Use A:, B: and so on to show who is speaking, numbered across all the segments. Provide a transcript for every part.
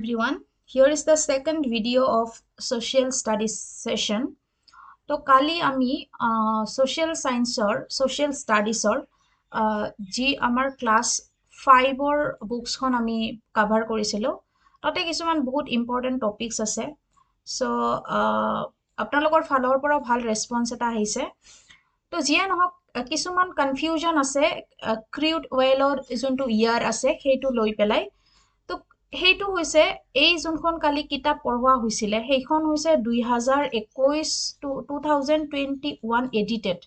A: Everyone, here is the second video of social studies session. তো কালি আমি social social studiesৰ যি আমাৰ ক্লাছ 5ৰ বুকছখন আমি কভাৰ কৰিছিলোঁ তাতে কিছুমান বহুত ইম্পৰ্টেণ্ট টপিকছ আছে সো আপোনালোকৰ ফালৰ পৰা ভাল ৰেছপন্স এটা আহিছে তো যিয়ে নহওক কিছুমান কনফিউজন আছে ক্ৰুড অইলৰ যোনটো ইয়াৰ আছে সেইটো লৈ পেলাই তো সেইটো হৈছে এই যোনখন কালি কিতাপ পঢ়োৱা হৈছিলে সেইখন হৈছে 2021 টু 2021 এডিটেড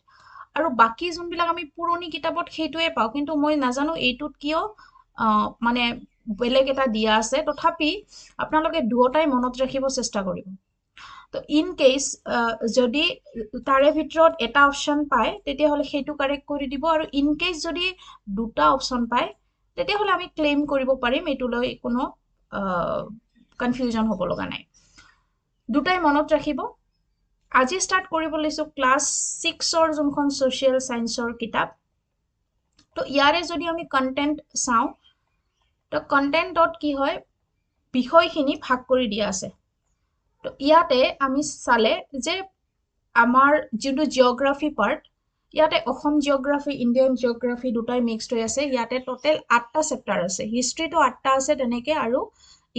A: আৰু বাকি যোনবিলাক আমি পুৰণি কিতাপত সেইটোৱে পাওঁ কিন্তু মই নাজানো এইটোত কিয় মানে বেলেগ এটা দিয়া আছে তথাপি আপোনালোকে দুটাই মনত ৰাখিব চেষ্টা কৰিব তো ইন কেস যদি তাৰে ভিতৰত এটা অপচন পায় তেতিয়াহ'লে সেইটো কাৰেক্ট কৰি দিব আৰু ইন কেস যদি দুটা অপচন পায় তেতিয়াহ'লে আমি ক্লেইম কৰিব পাৰিম এইটোলৈ কোনো কনফিউজন হ'ব লগা নাই দুটাই মনত ৰাখিব আজি ষ্টাৰ্ট কৰিব লৈছো ক্লাছ 6ৰ যোনখন সোশিয়েল সায়েন্সৰ কিতাপ তো ইয়াৰে যদি আমি কন্টেন্ট চাওঁ তো কন্টেন্টত কি হয় বিষয়খিনি ভাগ কৰি দিয়া আছে তো ইয়াতে আমি চালে যে আমাৰ যোনটো জিওগ্ৰাফি পাৰ্ট ইয়াতে অসম জিওগ্ৰাফি ইণ্ডিয়ান জিওগ্ৰাফি দুটাই মিক্সড হৈ আছে ইয়াতে টোটেল 8টা চেপ্টাৰ আছে হিষ্ট্ৰীটো 8টা আছে তেনেকে আৰু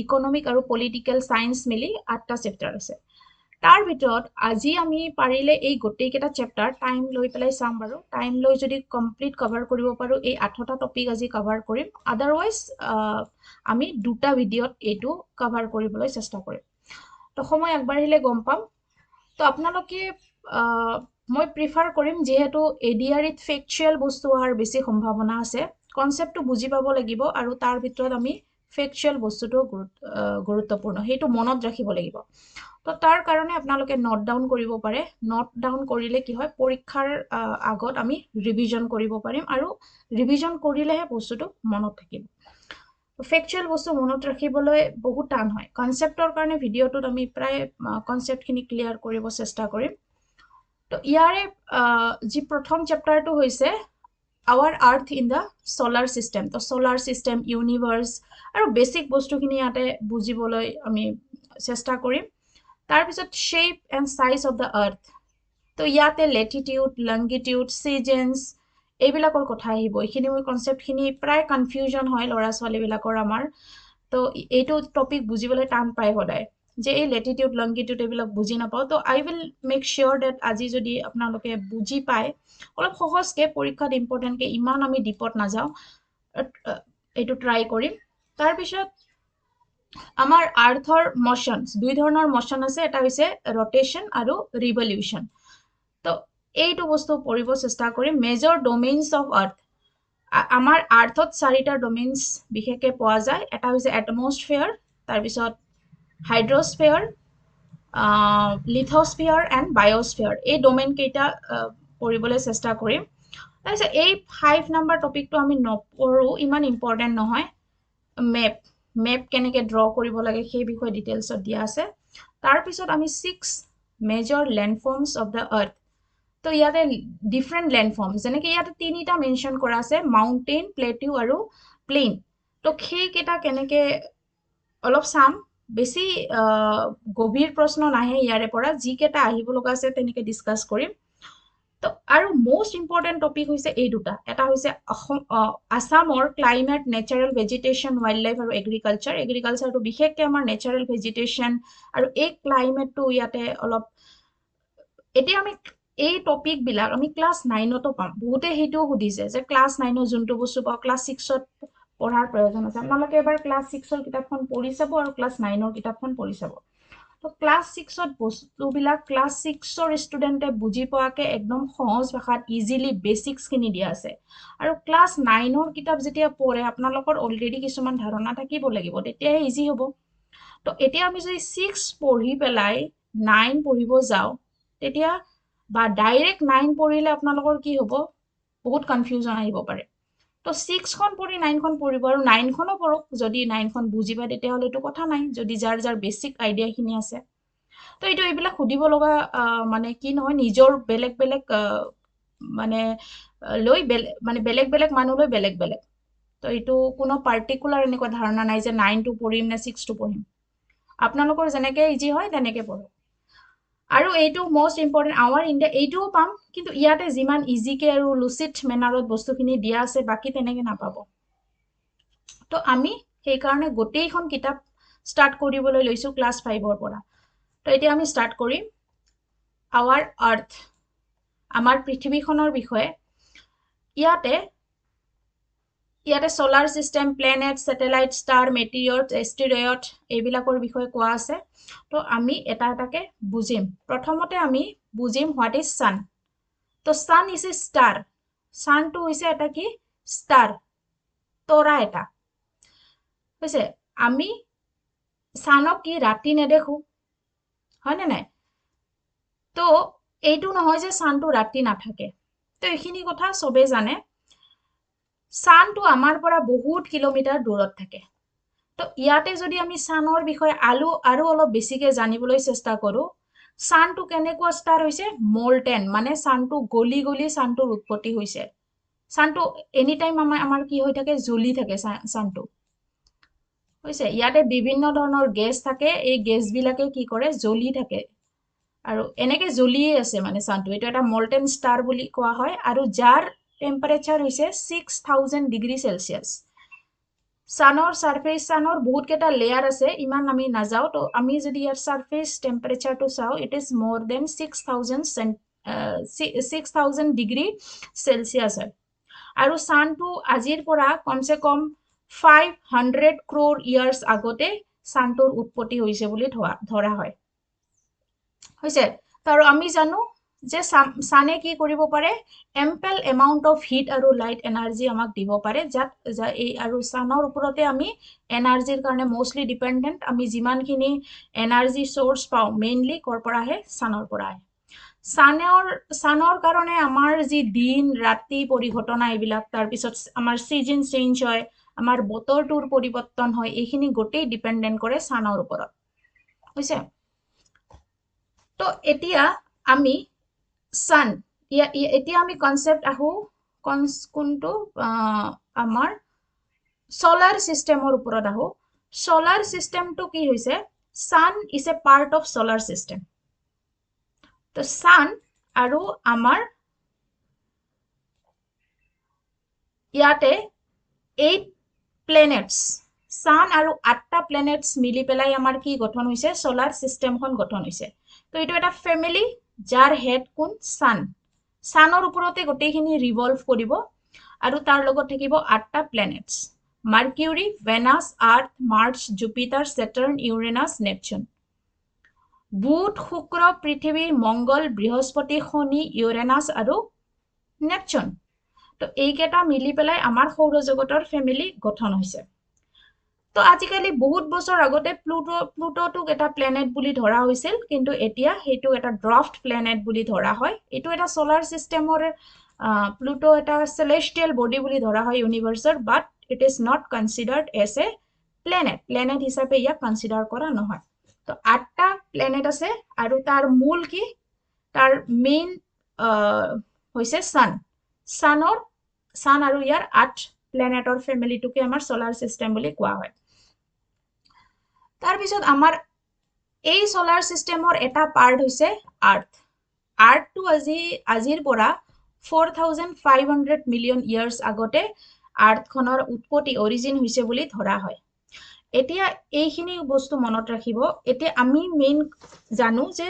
A: ইকোনমিক আৰু পলিটিক্যাল সায়েন্স মিলি 8টা চেপ্টাৰ আছে তাৰ ভিতৰত আজি আমি পাৰিলে এই গোটেইকেইটা চেপ্টাৰ টাইম লৈ পেলাই চাম বাৰু টাইম লৈ যদি কমপ্লিট কভাৰ কৰিব পাৰো এই 8টা টপিক আজি কভাৰ কৰিম আদাৰৱাইজ আমি দুটা ভিডিঅত এইটো কভাৰ কৰিবলৈ চেষ্টা কৰিম তো সময় আগবাঢ়িলে গম পাম তো আপোনালোকে মই প্ৰিফাৰ কৰিম যেহেতু এডিআৰিত ফেকচুৱেল বস্তু অহাৰ বেছি সম্ভাৱনা আছে কনসেপ্টটো বুজি পাব লাগিব আৰু তাৰ ভিতৰত আমি ফেকচুৱেল বস্তুটো গুৰুত্বপূৰ্ণ সেইটো মনত ৰাখিব লাগিব তো তাৰ কাৰণে আপোনালোকে নোট ডাউন কৰিব পাৰে নোট ডাউন কৰিলে কি হয় পৰীক্ষাৰ আগত আমি ৰিভিজন কৰিব পাৰিম আৰু ৰিভিজন কৰিলেহে বস্তুটো মনত থাকিব ফেকচুৱেল বস্তু মনত ৰাখিবলৈ বহুত টান হয় কনসেপ্টৰ কাৰণে ভিডিঅটোত আমি প্ৰায় কনসেপ্টখিনি ক্লিয়াৰ কৰিব চেষ্টা কৰিম তো ইয়াৰে যি প্ৰথম চেপ্টাৰটো হৈছে our earth in the solar system তো solar system universe আৰু বেসিক বস্তুখিনি ইয়াতে বুজিবলৈ আমি চেষ্টা কৰিম তাৰ পিছত shape and size of the earth তো ইয়াতে latitude longitude seasons এইবিলাকৰ কথা আহিব এইখিনি মই কনসেপ্টখিনি প্ৰায় কনফিউজন হয় লৰা ছোৱালী বিলাকৰ আমাৰ তো এইটো টপিক বুজিবলৈ টান পায় সদায় যে এই লেটিটিউড লংগিটিউড এইবিলাক বুজি নাপাওঁ তো আই উইল মেক শিওৰ ডেট আজি যদি আপোনালোকে বুজি পায় অলপ সহজকে পৰীক্ষাত ইম্পৰ্টেণ্টকে ইমান আমি ডিপত নাযাওঁ এইটো ট্ৰাই কৰিম তাৰপিছত আমাৰ আৰ্থৰ মোশনস দুই ধৰণৰ মোশন আছে এটা হৈছে ৰটেশন আৰু ৰিভলিউশন তো এইটো বস্তু পঢ়িব চেষ্টা কৰিম মেজৰ ডোমেইনস অফ আৰ্থ আমাৰ আৰ্থত চাৰিটা ডোমেইনস বিশেষকৈ পোৱা যায় এটা হৈছে এটমস্ফিয়াৰ তাৰপিছত হাইড্ৰস্ফিয়াৰ লিথোস্ফিয়াৰ এণ্ড বায়োস্ফিয়াৰ এই ডোমেইন কেইটা পঢ়িবলৈ চেষ্টা কৰিম তাৰপিছত এই 5 নম্বৰ টপিকটো আমি নপঢ়ো ইমান ইম্পৰ্টেণ্ট নহয় মেপ কেনেকৈ ড্ৰ কৰিব লাগে সেই বিষয়ে ডিটেইলছত দিয়া আছে তাৰপিছত আমি 6 মেজৰ লেণ্ডফৰ্মছ অফ দ্য আৰ্থ তো ইয়াতে ডিফাৰেণ্ট লেণ্ডফৰ্ম যেনেকৈ ইয়াতে তিনিটা মেনশ্যন কৰা আছে মাউণ্টেইন প্লেটিউ আৰু প্লেইন তো সেইকেইটা কেনেকৈ অলপ চাম বেছি গভীৰ প্ৰশ্ন নাহে ইয়াৰে পৰা যিকেইটা আহিব লগা আছে তেনেকৈ ডিছকাছ কৰিম তো আৰু মোষ্ট ইম্পৰ্টেণ্ট টপিক হৈছে এই দুটা এটা হৈছে আসামৰ ক্লাইমেট নেচাৰেল ভেজিটেশ্যন ৱাইল্ড লাইফ আৰু এগ্ৰিকালচাৰটো বিশেষকৈ আমাৰ নেচাৰেল ভেজিটেশ্যন আৰু এই ক্লাইমেটটো ইয়াতে অলপ এতিয়া আমি এই টপিক বিলাক আমি ক্লাছ 9তো পাম বহুতে হেইটো সুধিছে যে ক্লাছ 9ৰ যোনটো বস্তু পাও ক্লাছ 6ত পঢ়াৰ প্ৰয়োজন আছে আপোনালোকে এবাৰ ক্লাছ 6ৰ কিতাপখন পঢ়ি চাব আৰু ক্লাছ 9ৰ কিতাপখন পঢ়ি চাব তো ক্লাছ 6ত বস্তুবিলাক ক্লাছ 6ৰ ষ্টুডেণ্টে বুজি পোৱাকে একদম সহজ ভাষাত ইজিলি বেসিক্সখিনি দিয়া আছে আৰু ক্লাছ 9ৰ কিতাপ যেতিয়া পঢ়ে আপোনালোকৰ অলৰেডি কিছুমান ধাৰণা থাকিব লাগিব তেতিয়াহে ইজি হ'ব তো এতিয়া আমি যদি 6 পঢ়ি পেলাই 9 পঢ়িব যাওঁ তেতিয়া বা ডাইৰেক্ট 9 পঢ়িলে আপোনালোকৰ কি হ'ব বহুত কনফিউজন আহিব পাৰে তো 6খন পঢ়ি 9খন পঢ়িব আৰু 9খনো পঢ়ক যদি 9খন বুজি পায় তেতিয়াহ'লে এইটো কথা নাই যদি যাৰ বেসিক আইডিয়াখিনি আছে তো এইবিলাক সুধিব লগা মানে কি নহয় নিজৰ বেলেগ মানে লৈ মানে বেলেগ মানুহলৈ বেলেগ তো এইটো কোনো পাৰ্টিকুলাৰ এনেকুৱা ধাৰণা নাই যে 9 টো পঢ়িম নে 6 টো পঢ়িম আপোনালোকৰ যেনেকৈ ইজি হয় তেনেকৈ পঢ়ক আৰু এইটো মোস্ট ইম্পৰ্টেণ্ট আৱাৰ ইণ্ডিয়া এইটোও পাম কিন্তু ইয়াতে যিমান ইজিকে আৰু লুচিড মেনাৰত বস্তুখিনি দিয়া আছে বাকী তেনেকৈ নাপাব তো আমি সেইকাৰণে গোটেইখন কিতাপ ষ্টাৰ্ট কৰিবলৈ লৈছোঁ ক্লাছ 5ৰ পৰা তো এতিয়া আমি ষ্টাৰ্ট কৰিম আৱাৰ আৰ্থ আমাৰ পৃথিৱীখনৰ বিষয়ে ইয়াতে solar system planet satellite star meteor asteroid এইবিলাকৰ বিষয়ে কোৱা আছে তো আমি এটা এটাকে বুজিম প্ৰথমতে আমি বুজিম হোৱাট ইজ সান তো সান ইজ এ স্টাৰ সানটো হৈছে এটা কি স্টাৰ তৰা এটা হৈছে আমি সানক কি ৰাতি নেদেখো হয়নে নাই তো এইটো নহয় যে সানটো ৰাতি নাথাকে তো এইখিনি কথা সবে জানে সানটো আমাৰ পৰা বহুত কিলোমিটাৰ দূৰত থাকে তো ইয়াতে যদি আমি সানৰ বিষয়ে আৰু অলপ বেছিকে জানিবলৈ চেষ্টা কৰো সানটো কেনেকুৱা ষ্টাৰ হৈছে মল্টেন মানে সানটো গলি গলি সানটোৰ উৎপত্তি হৈছে সানটো এনি টাইম আমাৰ কি হৈ থাকে জ্বলি থাকে সানটো হৈছে ইয়াতে বিভিন্ন ধৰণৰ গেছ থাকে এই গেছবিলাকে কি কৰে জ্বলি থাকে আৰু এনেকে জ্বলিয়ে আছে মানে সানটো এটা এটা মল্টেন ষ্টাৰ বুলি কোৱা হয় আৰু যাৰ টেম্পাৰেচাৰ হৈছে 6000 ডিগ্ৰী সেলসিয়াস সানৰ সাৰফেস সানৰ বহুত কেটা লেয়াৰ আছে ইমান আমি নাযাও তো আমি যদি ইয়াৰ সাৰফেস টেম্পাৰেচাৰটো so it is more than 6000 degree Celsius হয় আৰু সানটো আজিৰ পৰা কমসে কম 500 crore years আগতে সানটোৰ উৎপত্তি হৈছে বুলি ধৰা হয় হৈছে তাৰ আমি জানো যে সানে কি কৰিব পাৰে এম্পল এমাউন্ট অফ হিট আৰু লাইট এনাৰ্জি আমাক দিব পাৰে যাত এই আৰু সানৰ ওপৰতে আমি এনাৰ্জিৰ কাৰণে মোস্টলি ডিপেন্ডেন্ট আমি যিমানখিনি এনাৰ্জি সোৰ্স পাও মেইনলি কৰ পৰা আহে সানৰ পৰা আহে সানৰ কাৰণে আমাৰ যি দিন ৰাতি পৰিঘটনা এইবিলাক তাৰ পিছত আমাৰ সিজন চেঞ্জ হয় আমাৰ বতৰটোৰ পৰিৱৰ্তন হয় এইখিনি গোটেই ডিপেন্ডেন্ট কৰে সানৰ ওপৰত হৈছে তো এতিয়া আমি সান এতিয়া আমি কনসেপ্ট আহো কোনটো আমাৰ সোলাৰ সিস্টেমৰ ওপৰত আহো সোলাৰ সিস্টেমটো কি হৈছে sun is a part of solar system তো সান আৰু আমাৰ ইয়াতে 8 প্লেনেটস সান আৰু 8টা প্লেনেটস মিলি পেলাই আমাৰ কি গঠন হৈছে সোলাৰ সিস্টেমখন গঠন হৈছে তো এইটো এটা ফ্যামিলি যাৰ হেড কোন সান সানৰ ওপৰতে গোটেইখিনি ৰিভলভ কৰিব আৰু তাৰ লগত থাকিব 8টা প্লেনেটস মাৰ্কিউৰি ভেনাছ আৰ্থ মাৰ্চ জুপিটাৰ সেটাৰ্ন ইউৰেনাছ নেপচুন বুধ শুক্ৰ পৃথিৱী মংগল বৃহস্পতি শনি ইউৰেনাছ আৰু নেপচুন তো এইকেইটা মিলি পেলাই আমাৰ সৌৰজগতৰ ফ্যামিলি গঠন হৈছে তো আজিকালি বহুত বছৰ আগতে প্লুটোটোক এটা প্লেনেট বুলি ধৰা হৈছিল কিন্তু এতিয়া হেতু এটা ড্ৰাফট প্লেনেট বুলি ধৰা হয় এটো এটা সোলাৰ সিস্টেমৰ প্লুটো এটা সেলেস্টিয়াল বডি বুলি ধৰা হয় ইউনিভাৰ্সৰ but it is not considered as a planet হিচাপে ইয়াক কনসিডাৰ কৰা নহয় তো 8টা প্লেনেট আছে আৰু তাৰ মূল কি তাৰ মেইন হৈছে সান আৰু ইয়াৰ 8 প্লেনেটৰ ফ্যামিলিটোকে আমাৰ সোলাৰ সিস্টেম বুলি কোৱা হয় তাৰ পিছত আমাৰ এই সোলাৰ সিস্টেমৰ এটা পাৰ্ট হৈছে আৰ্থটো আজিৰ পৰা 4500 মিলিয়ন ইয়াৰ্স আগতে আৰ্থখনৰ উৎপত্তি অৰিজিন হৈছে বুলি ধৰা হয় এতিয়া এইখিনি বস্তু মনত ৰাখিব এতিয়া আমি মেইন জানো যে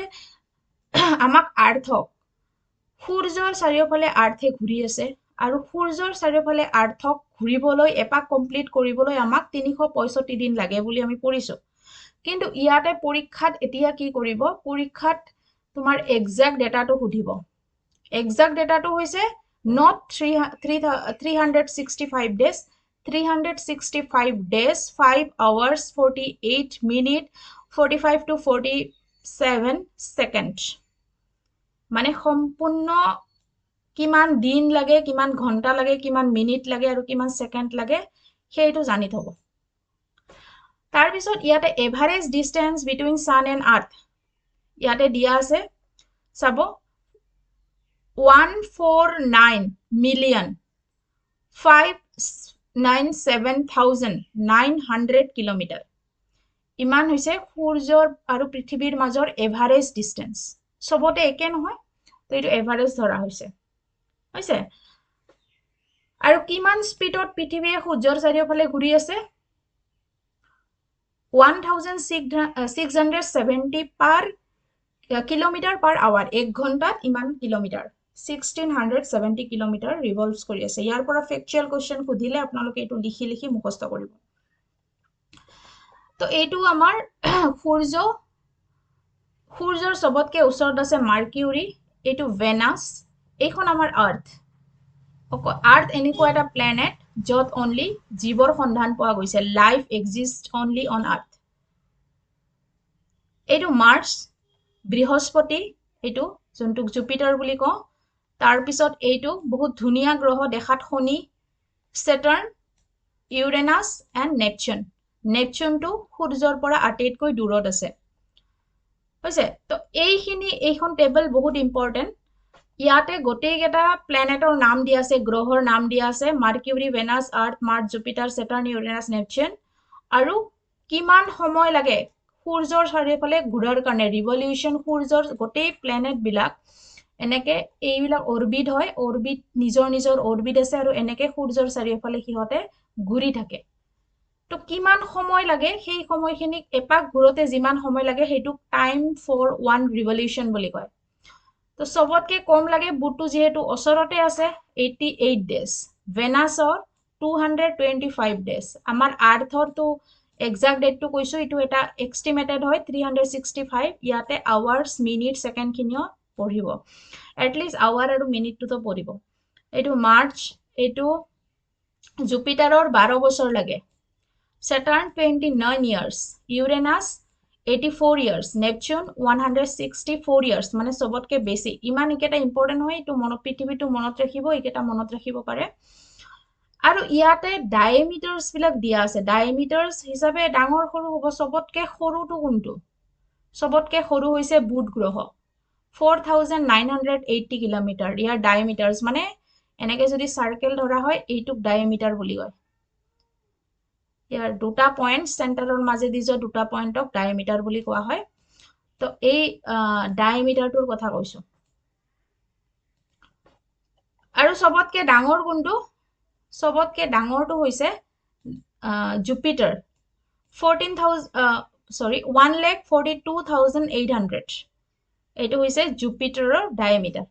A: আমাক আৰ্থক সূৰ্যৰ চাৰিওফালে আৰ্থে ঘূৰি আছে আৰু সূৰ্যৰ চাৰিওফালে আৰ্থক ঘূৰিবলৈ এপাক কমপ্লিট কৰিবলৈ আমাক 365 দিন লাগে বুলি আমি পঢ়িছো কিন্তু ইয়াতে পৰীক্ষাত এতিয়া কি কৰিব পৰীক্ষাত তোমাৰ এক্সাক্ট ডাটাটো সুধিব এক্সাক্ট ডাটাটো হৈছে not 365 days 365 days 5 hours 48 minutes 45 to 47 seconds মানে সম্পূৰ্ণ কিমান দিন লাগে কিমান ঘণ্টা লাগে কিমান মিনিট লাগে আৰু কিমান সেকেন্ড লাগে সেইটো জানি থব তাৰ পিছত ইয়াতে average distance between sun and earth ইয়াতে দিয়া আছে চাব 149 million 5 97,900 কিলোমিটাৰ ইমান হৈছে সূৰ্যৰ আৰু পৃথিৱীৰ মাজৰ এভাৰেজ ডিস্টেন্স সবতে একে নহয় তো এইটো এভাৰেজ ধৰা হৈছে আৰু কিমান স্পিডত পৃথিৱীয়ে সূৰ্যৰ চাৰিওফালে ঘূৰি আছে 1670 পাৰ কিলোমিটাৰ পাৰ আৱাৰ 1 ঘণ্টাত ইমান কিলোমিটাৰ 1670 কিলোমিটাৰ ৰিভলভছ কৰি আছে ইয়াৰ পৰা ফেকচুৱেল কোৱেশ্চন সুধিলে আপোনালোকে এইটো লিখি লিখি মুখস্থ কৰিব তো এইটো আমাৰ সূৰ্যৰ সবতকে ওচৰত আছে মাৰ্কিউৰি এইটো ভেনাছ এইখন আমাৰ আৰ্থ এনেকুৱা এটা প্লেনেট য'ত অনলি জীৱৰ সন্ধান পোৱা গৈছে life exist only on earth এইটো মাৰ্চ বৃহস্পতি এইটো যোনটোক জুপিটাৰ বুলি কওঁ তাৰ পিছত এইটো বহুত ধুনীয়া গ্ৰহ দেখাত শনি সেটাৰ্ন ইউৰেনাছ এণ্ড নেপচুনটো সূৰ্যৰ পৰা আটাইতকৈ দূৰত আছে হৈছে তো এইখন টেবল বহুত ইম্পৰ্টেণ্ট ইয়াতে গোটেইকেইটা প্লেনেটৰ নাম দিয়া আছে গ্ৰহৰ নাম দিয়া আছে মাৰ্কিউৰি ভেনাছ আৰ্থ মাৰ্চ জুপিটাৰ সেটাৰ্ন ইউৰেনাছ নেপচুন আৰু কিমান সময় লাগে সূৰ্যৰ চাৰিওফালে ঘূৰাৰ কাৰণে ৰিভলিউশন সূৰ্যৰ গোটেই প্লেনেট বিলাক এনেকে এইবিলাক অৰবিট হয় অৰবিট নিজৰ অৰবিট আছে আৰু এনেকে সূৰ্যৰ চাৰিওফালে সিহঁতে ঘূৰি থাকে তো কিমান সময় লাগে সেই সময়খিনিক এপাক ঘূৰোতে যিমান সময় লাগে সেইটোক টাইম ফৰ ওৱান ৰিভলিউশন বুলি কয় তো সবতকে কম লাগে বুটটো যেহেতু ওচৰতে আছে 88 ডেজ ভেনাছৰ 225 ডেজ আমাৰ আৰ্থৰটো এক্সাক্ট ডেটটো কৈছো এইটো এটা এষ্টিমেটেড হয় 365 ইয়াতে আৱাৰ্স মিনিট সেকেন্ড খিনিও পঢ়িব এটলিষ্ট আৱাৰ আৰু মিনিটটো পঢ়িব এইটো মাৰ্চ এইটো জুপিটাৰৰ 12 বছৰ লাগে Saturn 29 years Uranus 84 years Neptune 164 years মানে সবতকে বেছি ইমান একেটা ইম্পৰ্টেন্ট হয় এইটো পৃথিৱীটো মনত ৰাখিব এইকেটা মনত ৰাখিব পাৰে আৰু ইয়াতে ডায়ামিটাৰ্স বিলাক দিয়া আছে ডায়ামিটাৰ্স হিচাপে ডাঙৰ সৰু হ'ব সবতকে সৰুটো কোনটো সবতকে সৰু হৈছে বুধ গ্ৰহ 4980 কিলোমিটাৰ ইয়াৰ ডায়ামিটাৰ্স মানে এনেকে যদি সাৰ্কেল ধৰা হয় এইটোক ডায়ামিটাৰ বুলি কয় ইয়াৰ দুটা পয়েন্ট সেন্টাৰৰ মাজেদি যে দুটা পয়েন্টক ডায়ামিটাৰ বুলি কোৱা হয় তো এই ডায়ামিটাৰটোৰ কথা কৈছো আৰু সবতকে ডাঙৰ কোনটো সবতকে ডাঙৰটো হৈছে জুপিটাৰ 1,42,800 এইটো হৈছে জুপিটাৰৰ ডায়ামিটাৰ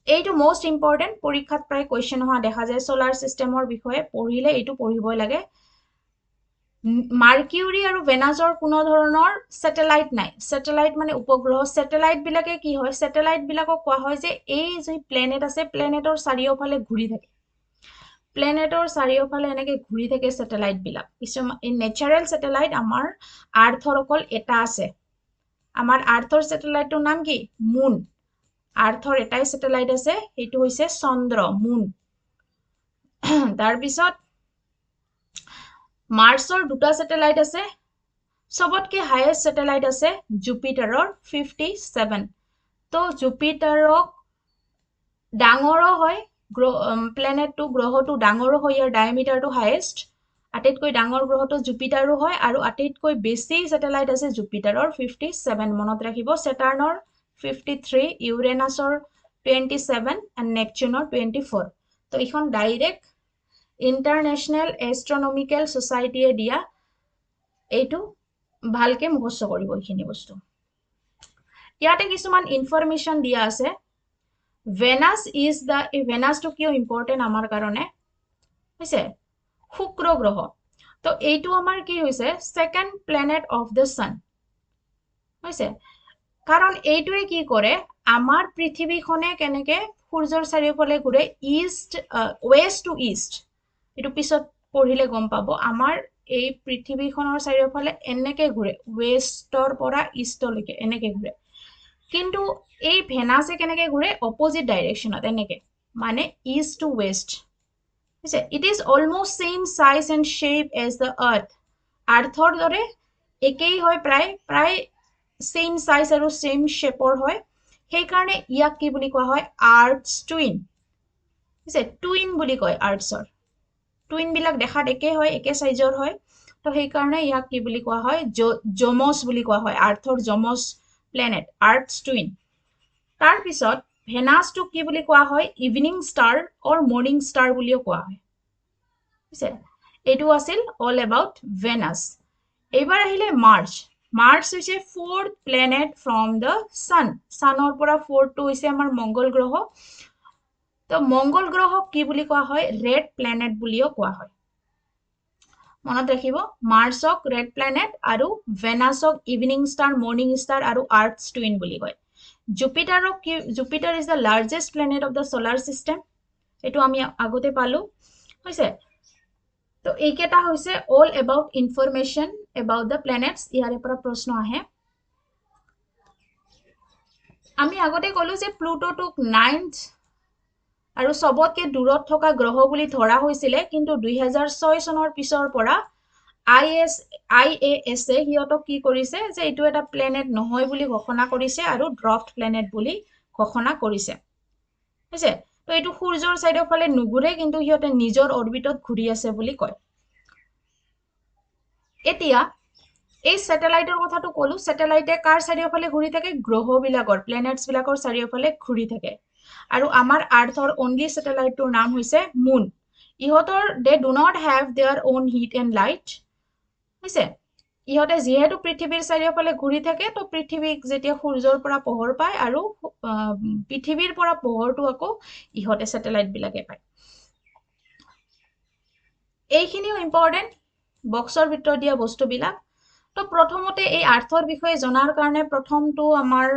A: এইটো মোস্ট ইম্পৰ্টেন্ট পৰীক্ষাত প্ৰায় কোৱেশ্চন হোৱা দেখা যায় সোলাৰ সিস্টেমৰ বিষয়ে পঢ়িলে এইটো পঢ়িবই লাগে মাৰ্কিউৰি আৰু ভেনাছৰ কোনো ধৰণৰ স্যাটেলাইট নাই স্যাটেলাইট মানে উপগ্ৰহ স্যাটেলাইট বিলাকে কি হয় স্যাটেলাইট বিলাকক কোৱা হয় যে এই যে প্লেনেট আছে প্লেনেটৰ চাৰিওফালে ঘূৰি থাকে প্লেনেটৰ চাৰিওফালে এনেকে ঘূৰি থাকে স্যাটেলাইট বিলাক কিছুমান নেচাৰেল স্যাটেলাইট আমাৰ আৰ্থৰ অকল এটা আছে আমাৰ আৰ্থৰ স্যাটেলাইটৰ নাম কি মুন আৰ্থৰ এটাই স্যাটেলাইট আছে এইটো হৈছে চন্দ্ৰ মুন তাৰ পিছত মাৰ্চৰ দুটা স্যাটেলাইট আছে সবতকে হাইয়েস্ট স্যাটেলাইট আছে জুপিটাৰৰ 57 তো জুপিটাৰক ডাঙৰো হয় প্লেনেটটো গ্ৰহটো ডাঙৰো হয় ইয়াৰ ডায়ামিটাৰটো হাইয়েস্ট আটাইতকৈ ডাঙৰ গ্ৰহটো জুপিটাৰো হয় আৰু আটাইতকৈ বেছি স্যাটেলাইট আছে জুপিটাৰৰ 57 মনত ৰাখিব সেটাৰ্নৰ 53 ইউৰেনাছৰ 27 এণ্ড নেপচুনৰ 24 তো এইখন ডাইৰেক্ট ইন্টাৰনেশনাল এস্ট্ৰনমিক্যাল সোসাইটিয়ে দিয়া এইটো ভালকে মুখস্থ কৰিব এইখিনি বস্তু ইয়াতে কিছুমান ইনফৰমেশন দিয়া আছে ভেনাছ ভেনাছটো কিয় ইম্পৰ্টেন্ট আমাৰ কাৰণে হৈছে শুক্ৰ গ্ৰহ তো এইটো আমাৰ কি হৈছে second planet of the sun হৈছে কাৰণ এইটোৱে কি কৰে আমাৰ পৃথিৱীখনে কেনেকে সূৰ্যৰ চাৰিওফালে ঘূৰে ওয়েস্ট টু ইষ্ট এইটো পিছত পঢ়িলে গম পাব আমাৰ এই পৃথিৱীখনৰ চাৰিওফালে এনেকে ঘূৰে ওয়েষ্টৰ পৰা ইষ্টলৈকে এনেকে ঘূৰে কিন্তু এই ভেনাছে কেনেকে ঘূৰে অপোজিট ডাইৰেকশনত এনেকে মানে ইষ্ট টু ওয়েষ্ট হৈছে it is almost same size and shape as the আৰ্থৰ দৰে একেই হয় প্ৰায় সেম সাইজ আৰু সেম শেপৰ হয় সেইকাৰণে ইয়াক কি বুলি কোৱা হয় আৰ্থছ টুইন হৈছে টুইন বুলি কয় আৰ্থছৰ টুইন বিলাক দেখাত একে হয়, একে সাইজৰ হয়। তো সেই কাৰণে ইয়াক কি বুলি কোৱা হয়, জমছ বুলি কোৱা হয়, আৰ্থৰ জমছ প্লেনেট, আৰ্থছ টুইন। তাৰ পিছত ভেনাছটো কি বুলি কোৱা হয়, ইভিনিং ষ্টাৰ অৰ মৰ্নিং ষ্টাৰ বুলিও কোৱা হয়। বুজিছে, এইটো আছিল অল এবাউট ভেনাছ। এইবাৰ আহিলে মাৰ্চ। মাৰ্চ হৈছে 4th planet from the sun. ছানৰ পৰা 4টো হৈছে আমাৰ মংগল গ্ৰহ। তো মংগল গ্ৰহক কি বুলি কোৱা হয়, ৰেড প্লেনেট বুলিও কোৱা হয়। মনত ৰাখিব, মাৰ্চক ৰেড প্লেনেট আৰু ভেনাছক ইভিনিং ষ্টাৰ, মৰ্নিং ষ্টাৰ আৰু আৰ্থছ টুইন বুলি কয়। জুপিটাৰক কি, Jupiter is the largest planet of the solar system, এইটো আমি আগতে পালো হৈছে। তো এইকেইটা হৈছে all about information about the planets. ইয়াৰে পৰা প্ৰশ্ন আহে। আমি আগতে ক'লো যে প্লুটোটোক 9th আৰু সবতকে দূৰত থকা গ্ৰহ বুলি ধৰা হৈছিলে, কিন্তু 2006 চনৰ পিছৰ পৰা IAS সিহঁতক কি কৰিছে যে এইটো এটা প্লেনেট নহয় বুলি ঘোষণা কৰিছে আৰু ড্ৰাফট প্লেনেট বুলি ঘোষণা কৰিছে। হৈছে, তো এইটো সূৰ্যৰ সাইডৰ ফালে নুঘুৰে, কিন্তু সিহঁতে নিজৰ অৰবিটত ঘূৰি আছে বুলি কয়। এতিয়া এই স্যাটেলাইটৰ কথাটো ক'লো, স্যাটেলাইটে কাৰ চাৰিওফালে ঘূৰি থাকে, গ্ৰহবিলাকৰ, প্লেনেটছ বিলাকৰ চাৰিওফালে ঘূৰি থাকে। আৰু আমাৰ আৰ্থৰ অনলি স্যাটেলাইটটোৰ নাম হৈছে মুন। ইহঁতৰ they do not have their own heat and light. হৈছে, ইহঁতে যিহেতু পৃথিৱীৰ চাৰিওফালে ঘূৰি থাকে, তো পৃথিৱীক যেতিয়া সূৰ্যৰ পৰা পোহৰ পায় আৰু পৃথিৱীৰ পৰা পোহৰটো আকৌ ইহঁতে স্যাটেলাইট বিলাকে পায়। এইখিনিও ইম্পৰ্টেণ্ট, বক্সৰ ভিতৰত দিয়া বস্তুবিলাক। তো প্ৰথমতে এই আৰ্থৰ বিষয়ে জনাৰ কাৰণে প্ৰথমটো আমাৰ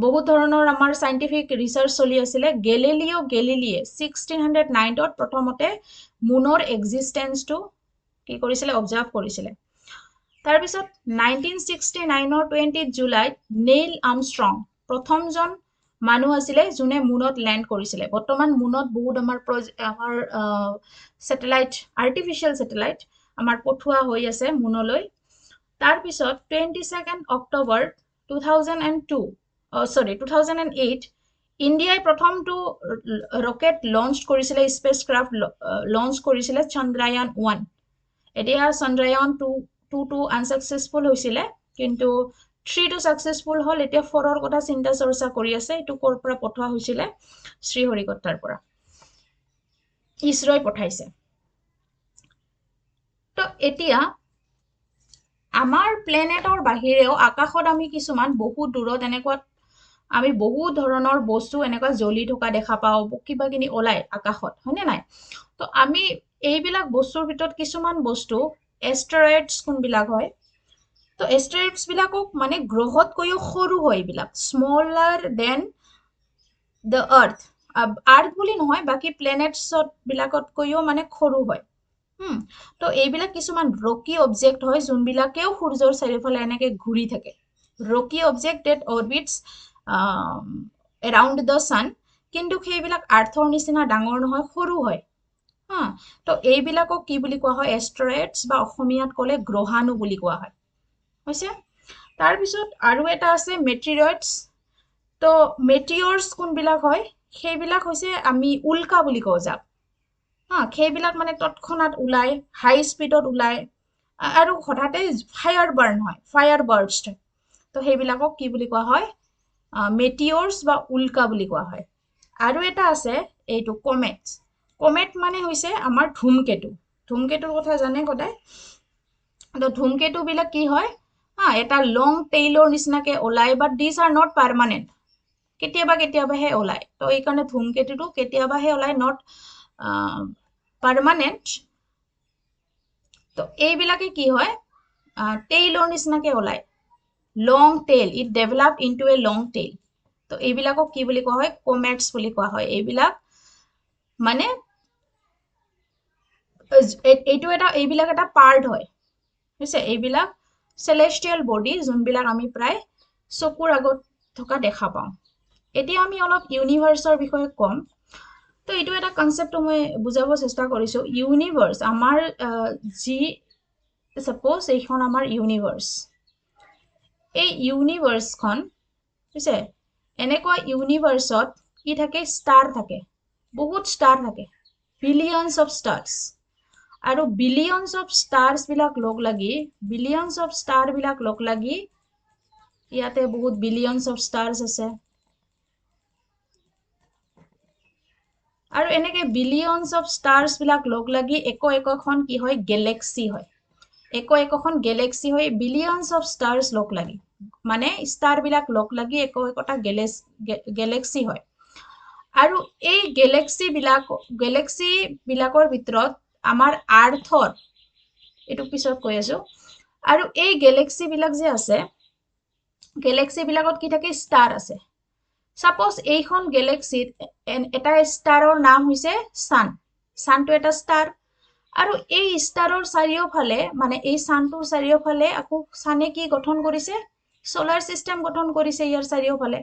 A: বহুত ধৰণৰ আমাৰ সাইন্টিফিক ৰিসাৰ্চ চলি আছিলে। গেলিলিও গেলিলিয়ে 1609ত প্ৰথমতে মুনৰ এক্সিষ্টেন্সটো কি কৰিছিলে, অবজাৰ্ভ কৰিছিলে। তাৰপিছত 1969ৰ 20 জুলাইত নেইল আৰ্মষ্ট্ৰং প্ৰথমজন মানুহ আছিলে যোনে মুনত লেণ্ড কৰিছিলে। বৰ্তমান মুনত বহুত আমাৰ স্যাটেলাইট, আৰ্টিফিচিয়েল স্যাটেলাইট আমাৰ পঠোৱা হৈ আছে মুনলৈ। তাৰপিছত 22 অক্টোবৰ 2008 ইণ্ডিয়াই প্ৰথমটো ৰকেট লঞ্চ কৰিছিলে, স্পেচ ক্ৰাফ্ট লঞ্চ কৰিছিলে, চন্দ্ৰায়ন 1। এতিয়া চন্দ্ৰায়ন 2টো আনসাকসেসফুল হৈছিলে, কিন্তু 3টো সাকসেসফুল হ'ল। এতিয়া 4ৰ কথা চিন্তা চৰ্চা কৰি আছে। এইটো ক'ৰ পৰা পঠোৱা হৈছিলে, শ্ৰীহৰিকোটাৰ পৰা ইছৰোই পঠাইছে। তো এতিয়া আমাৰ প্লেনেটৰ বাহিৰেও আকাশত আমি কিছুমান বহুত দূৰত এনেকুৱা আমি বহুত ধৰণৰ বস্তু এনেকুৱা জ্বলি থকা দেখা পাওঁ, কিবা কিনি ওলাই আকাশত, হয়নে নাই? তো আমি এইবিলাক বস্তুৰ ভিতৰত কিছুমান বস্তু এষ্ট্ৰয়েডছ কোনবিলাক হয়, তো এষ্ট্ৰয়েডছ বিলাকক মানে গ্ৰহতকৈও সৰু হয়, এইবিলাক স্মলাৰ দেন দ্য আৰ্থ। আৰ্থ বুলি নহয়, বাকী প্লেনেটছত বিলাকতকৈও মানে সৰু হয়। তো এইবিলাক কিছুমান ৰকি অবজেক্ট হয়, যোনবিলাকেও সূৰ্যৰ চাৰিওফালে এনেকে ঘূৰি থাকে। Rocky object that orbits around the sun, কিন্তু সেইবিলাক আৰ্থৰ নিচিনা ডাঙৰ নহয়, সৰু হয়। তো এইবিলাকক কি বুলি কোৱা হয়, এষ্ট্ৰয়েডছ, বা অসমীয়াত ক'লে গ্ৰহাণু বুলি কোৱা হয়। হৈছে, তাৰপিছত আৰু এটা আছে মেটিৰয়েডছ। তো মেটিয়ৰ্ছ কোনবিলাক হয়, সেইবিলাক হৈছে আমি উল্কা বুলি কওঁ যাক। সেইবিলাক মানে তৎক্ষণাত ওলাই, হাই স্পীডত ওলাই, আৰু হঠাতে ফায়াৰ বাৰ্ণ হয়, ফায়াৰ বাৰ্ষ্ট হয়। তো সেইবিলাকক কি বুলি কোৱা হয়, মেটিয়ৰ্ছ বা উল্কা বুলি কোৱা হয়। আৰু এটা আছে এইটো কমেটছ। কমেট মানে হৈছে আমাৰ ধূমকেতু। ধূমকেতুৰ কথা জানে সদায়। তো ধূমকেতু বিলাক কি হয়, এটা লং টেইলৰ নিচিনাকে ওলাই, বাট দিছ আৰ নট পাৰ্মানেণ্ট, কেতিয়াবা কেতিয়াবাহে ওলাই। তো এইকাৰণে ধূমকেতুটো কেতিয়াবাহে ওলাই, নট পাৰ্মানেণ্ট। তো এইবিলাকে কি হয়, টেইলৰ নিচিনাকে ওলাই, long tail, it develop into a long tail. তো এইবিলাকক কি বুলি কোৱা হয়, কমেটছ বুলি কোৱা হয়। এইবিলাক মানে এইবিলাক এটা পাৰ্ট হয়, বুজিছে? এইবিলাক চেলেষ্টিয়েল বডি, যোনবিলাক আমি প্ৰায় চকুৰ আগত থকা দেখা পাওঁ। এতিয়া আমি অলপ ইউনিভাৰ্ছৰ বিষয়ে ক'ম। তো এইটো এটা কনচেপ্টটো মই বুজাব চেষ্টা কৰিছোঁ। ইউনিভাৰ্ছ আমাৰ যি, সাপোজ এইখন আমাৰ ইউনিভাৰ্ছ। এই ইউনিভাৰ্ছখন, বুজিছে, এনেকুৱা ইউনিভাৰ্ছত কি থাকে, ষ্টাৰ থাকে। বহুত ষ্টাৰ থাকে, বিলিয়নছ অফ ষ্টাৰ্ছ। আৰু বিলিয়নছ অফ ষ্টাৰ্ছ বিলাক লগ লাগি ইয়াতে বহুত বিলিয়নছ অফ ষ্টাৰ্ছ আছে। আৰু এনেকে বিলিয়নছ অফ ষ্টাৰ্ছ বিলাক লগ লাগি একোখন কি হয়, গেলেক্সি হয়। একোখন গেলেক্সি হয় বিলিয়নছ অফ ষ্টাৰ্ছ লগ লাগি, মানে ষ্টাৰ বিলাক লগ লাগি একোটা গেলেক্সি হয়। আৰু এই গেলেক্সি বিলাকৰ ভিতৰত আমাৰ আৰ্থৰ, এইটো পিছত কৈ আছো, আৰু এই গেলেক্সি বিলাক যে আছে, গেলেক্সি বিলাকত কি থাকে, ষ্টাৰ আছে। সাপোজ এইখন গেলেক্সিত এটা ষ্টাৰৰ নাম হৈছে সান, সানটো এটা ষ্টাৰ। আৰু এই ষ্টাৰৰ চাৰিওফালে, মানে এই সানটোৰ চাৰিওফালে আকৌ সানে কি গঠন কৰিছে, সোলাৰ সিস্টেম গঠন কৰিছে ইয়াৰ চাৰিওফালে,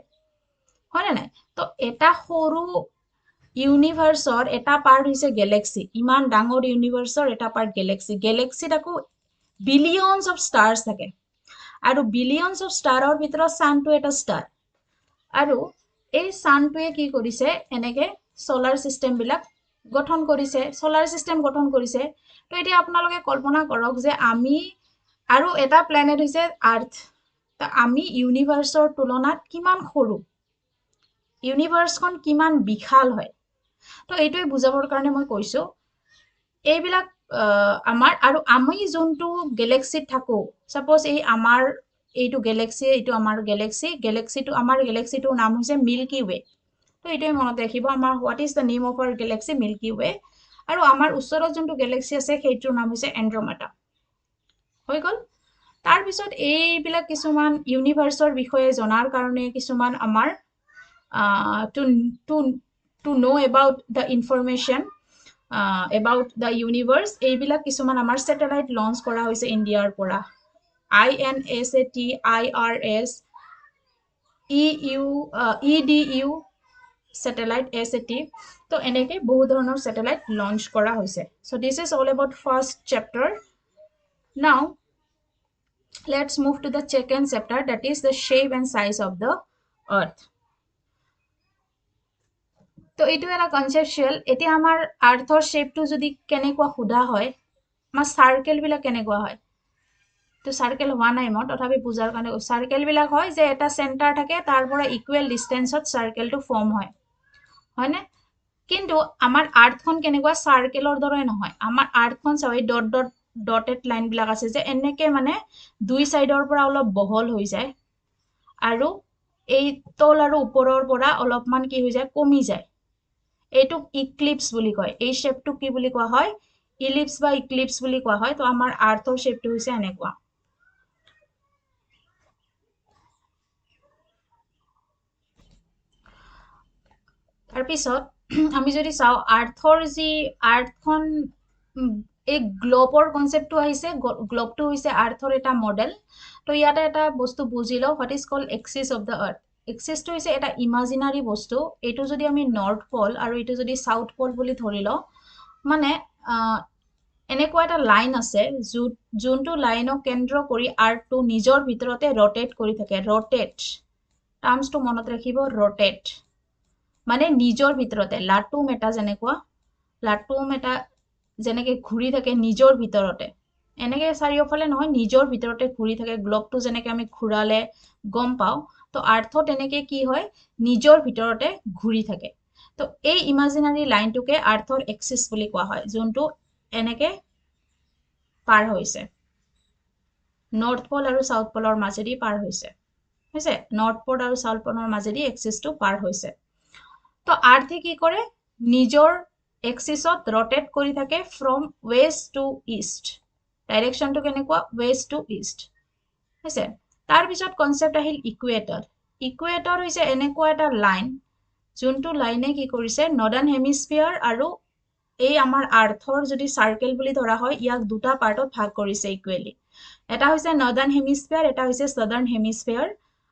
A: হয় নাই? তো এটা সৰু ইউনিভাৰ্সৰ এটা পাৰ্ট হৈছে গেলেক্সি, ইমান ডাঙৰ ইউনিভাৰ্সৰ এটা পাৰ্ট গেলেক্সি। গেলেক্সিত আকৌ বিলিয়নছ অফ ষ্টাৰ্ছ থাকে, আৰু বিলিয়নছ অফ ষ্টাৰৰ ভিতৰত সানটো এটা ষ্টাৰ। আৰু এই সানটোৱে কি কৰিছে, এনেকে সোলাৰ সিস্টেম বিলাক গঠন কৰিছে, সোলাৰ সিস্টেম গঠন কৰিছে। তো এতিয়া আপোনালোকে কল্পনা কৰক যে আমি, আৰু এটা প্লেনেট হৈছে আৰ্থ, তো আমি ইউনিভাৰ্সৰ তুলনাত কিমান সৰু, ইউনিভাৰ্সখন কিমান বিশাল হয়। তো এইটোৱে বুজাবৰ কাৰণে মই কৈছো, এইবিলাক আমাৰ, আৰু আমি যোনটো গেলেক্সিত থাকো, সাপোজ এই আমাৰ এইটো গেলেক্সি, এইটো আমাৰ গেলেক্সিটো, আমাৰ গেলেক্সিটোৰ নাম হৈছে মিল্কি ৱে। তো এইটোৱে মনত ৰাখিব, আমাৰ what is the name of our galaxy, Milky Way. আৰু আমাৰ ওচৰত যোনটো গেলেক্সি আছে সেইটোৰ নাম হৈছে এণ্ড্ৰমেডা। হৈ গ'ল। তাৰপিছত এইবিলাক কিছুমান ইউনিভাৰ্সৰ বিষয়ে জনাৰ কাৰণে কিছুমান আমাৰ to know about the information about the universe, এইবিলাক কিছুমান আমাৰ স্যাটেলাইট লঞ্চ কৰা হৈছে ইণ্ডিয়াৰ পৰা। INSAT, IRS, EDU satellite, SAT। তো এনেকে বহুত ধৰণৰ স্যাটেলাইট লঞ্চ কৰা হৈছে। So this is all about first chapter. Now let's move to the second chapter, that is the shape and size of the earth. তো এইটো এটা কনসেপচুৱেল। এতিয়া আমাৰ আৰ্থৰ শেপটো যদি কেনেকুৱা সোধা হয়, আমাৰ সাৰ্কেল বিলাক কেনেকুৱা হয়, তো সাৰ্কেল হোৱা নাই মই, তথাপি বুজাৰ কাৰণে সাৰ্কেল বিলাক হয় যে এটা সেন্টাৰ থাকে, তাৰ পৰা ইকুৱেল ডিস্টেন্সত সাৰ্কেলটো ফৰ্ম হয়, হয়নে? কিন্তু আমাৰ আৰ্থখন কেনেকুৱা, সাৰ্কেলৰ দৰে নহয়। আমাৰ আৰ্থখন চাই ডটেড লাইন বিলাক আছে যে এনেকে, মানে দুই সাইডৰ পৰা অলপ বহল হৈ যায়, আৰু এই তল আৰু ওপৰৰ পৰা অলপমান কি হৈ যায়, কমি যায়। এইটোক ইক্লিপস বুলি কয়। এই শেপটো কি বুলি কোৱা হয়, ইলিপস বা ইক্লিপস বুলি কোৱা হয়। তো আমাৰ আৰ্থৰ শেপটো হৈছে এনেকুৱা। তাৰপিছত আমি যদি চাওঁ, আৰ্থৰ যি আৰ্থখন, এই গ্লোবৰ কনসেপ্টটো আহিছে, গ্লোবটো হৈছে আৰ্থৰ এটা মডেল। তো ইয়াতে এটা বস্তু বুজি লওঁ, what is called axis of the earth. এক্সিসটো হৈছে এটা ইমাজিনাৰী বস্তু। এইটো যদি আমি নৰ্থ পল আৰু এইটো যদি সাউথ পল বুলি ধৰি লওঁ, মানে এনেকুৱা এটা লাইন আছে যোনটো লাইনক কেন্দ্ৰ কৰি আৰ্থটো নিজৰ ভিতৰতে ৰটেট কৰি থাকে। ৰটেট টাৰ্মছটো মনত ৰাখিব, ৰটেট মানে নিজৰ ভিতৰতে। লাটুম এটা যেনেকে ঘূৰি থাকে নিজৰ ভিতৰতে, এনেকে চাৰিওফালে নহয়, নিজৰ ভিতৰতে ঘূৰি থাকে। গ্লোবটো যেনেকে আমি ঘূৰালে গম পাওঁ, তো আৰ্থত এনেকে কি হয়, নিজৰ ভিতৰতে ঘূৰি থাকে। তো এই ইমাজিনাৰী লাইনটোকে আৰ্থৰ এক্সিস বুলি কোৱা হয়, যোনটো এনেকে পাৰ হৈছে, নৰ্থ পল আৰু সাউথ পলৰ মাজেদি পাৰ হৈছে। নৰ্থ পল আৰু সাউথ পলৰ মাজেদি এক্সিসটো পাৰ হৈছে। তো আৰ্থে কি কৰে, নিজৰ এক্সিসত ৰটেট কৰি থাকে ফ্ৰম ৱেষ্ট টু ইষ্ট। ডাইৰেকশনটো কেনেকুৱা, ৱেষ্ট টু ইষ্ট হৈছে। তাৰপিছত কনসেপ্ট আহিল ইকুৱেটৰ। ইকুৱেটৰ হৈছে এনেকুৱা এটা লাইন যোনটো লাইনে কি কৰিছে, নৰ্দাৰ্ণ হেমিস্ফিয়াৰ আৰু এই আমাৰ আৰ্থৰ যদি সাৰ্কেল বুলি ধৰা হয়, ইয়াক দুটা পাৰ্টত ভাগ কৰিছে ইকুৱেলি। এটা হৈছে নৰ্দাৰ্ণ হেমিস্ফিয়াৰ, এটা হৈছে সাউদাৰ্ণ হেমিস্ফিয়াৰ।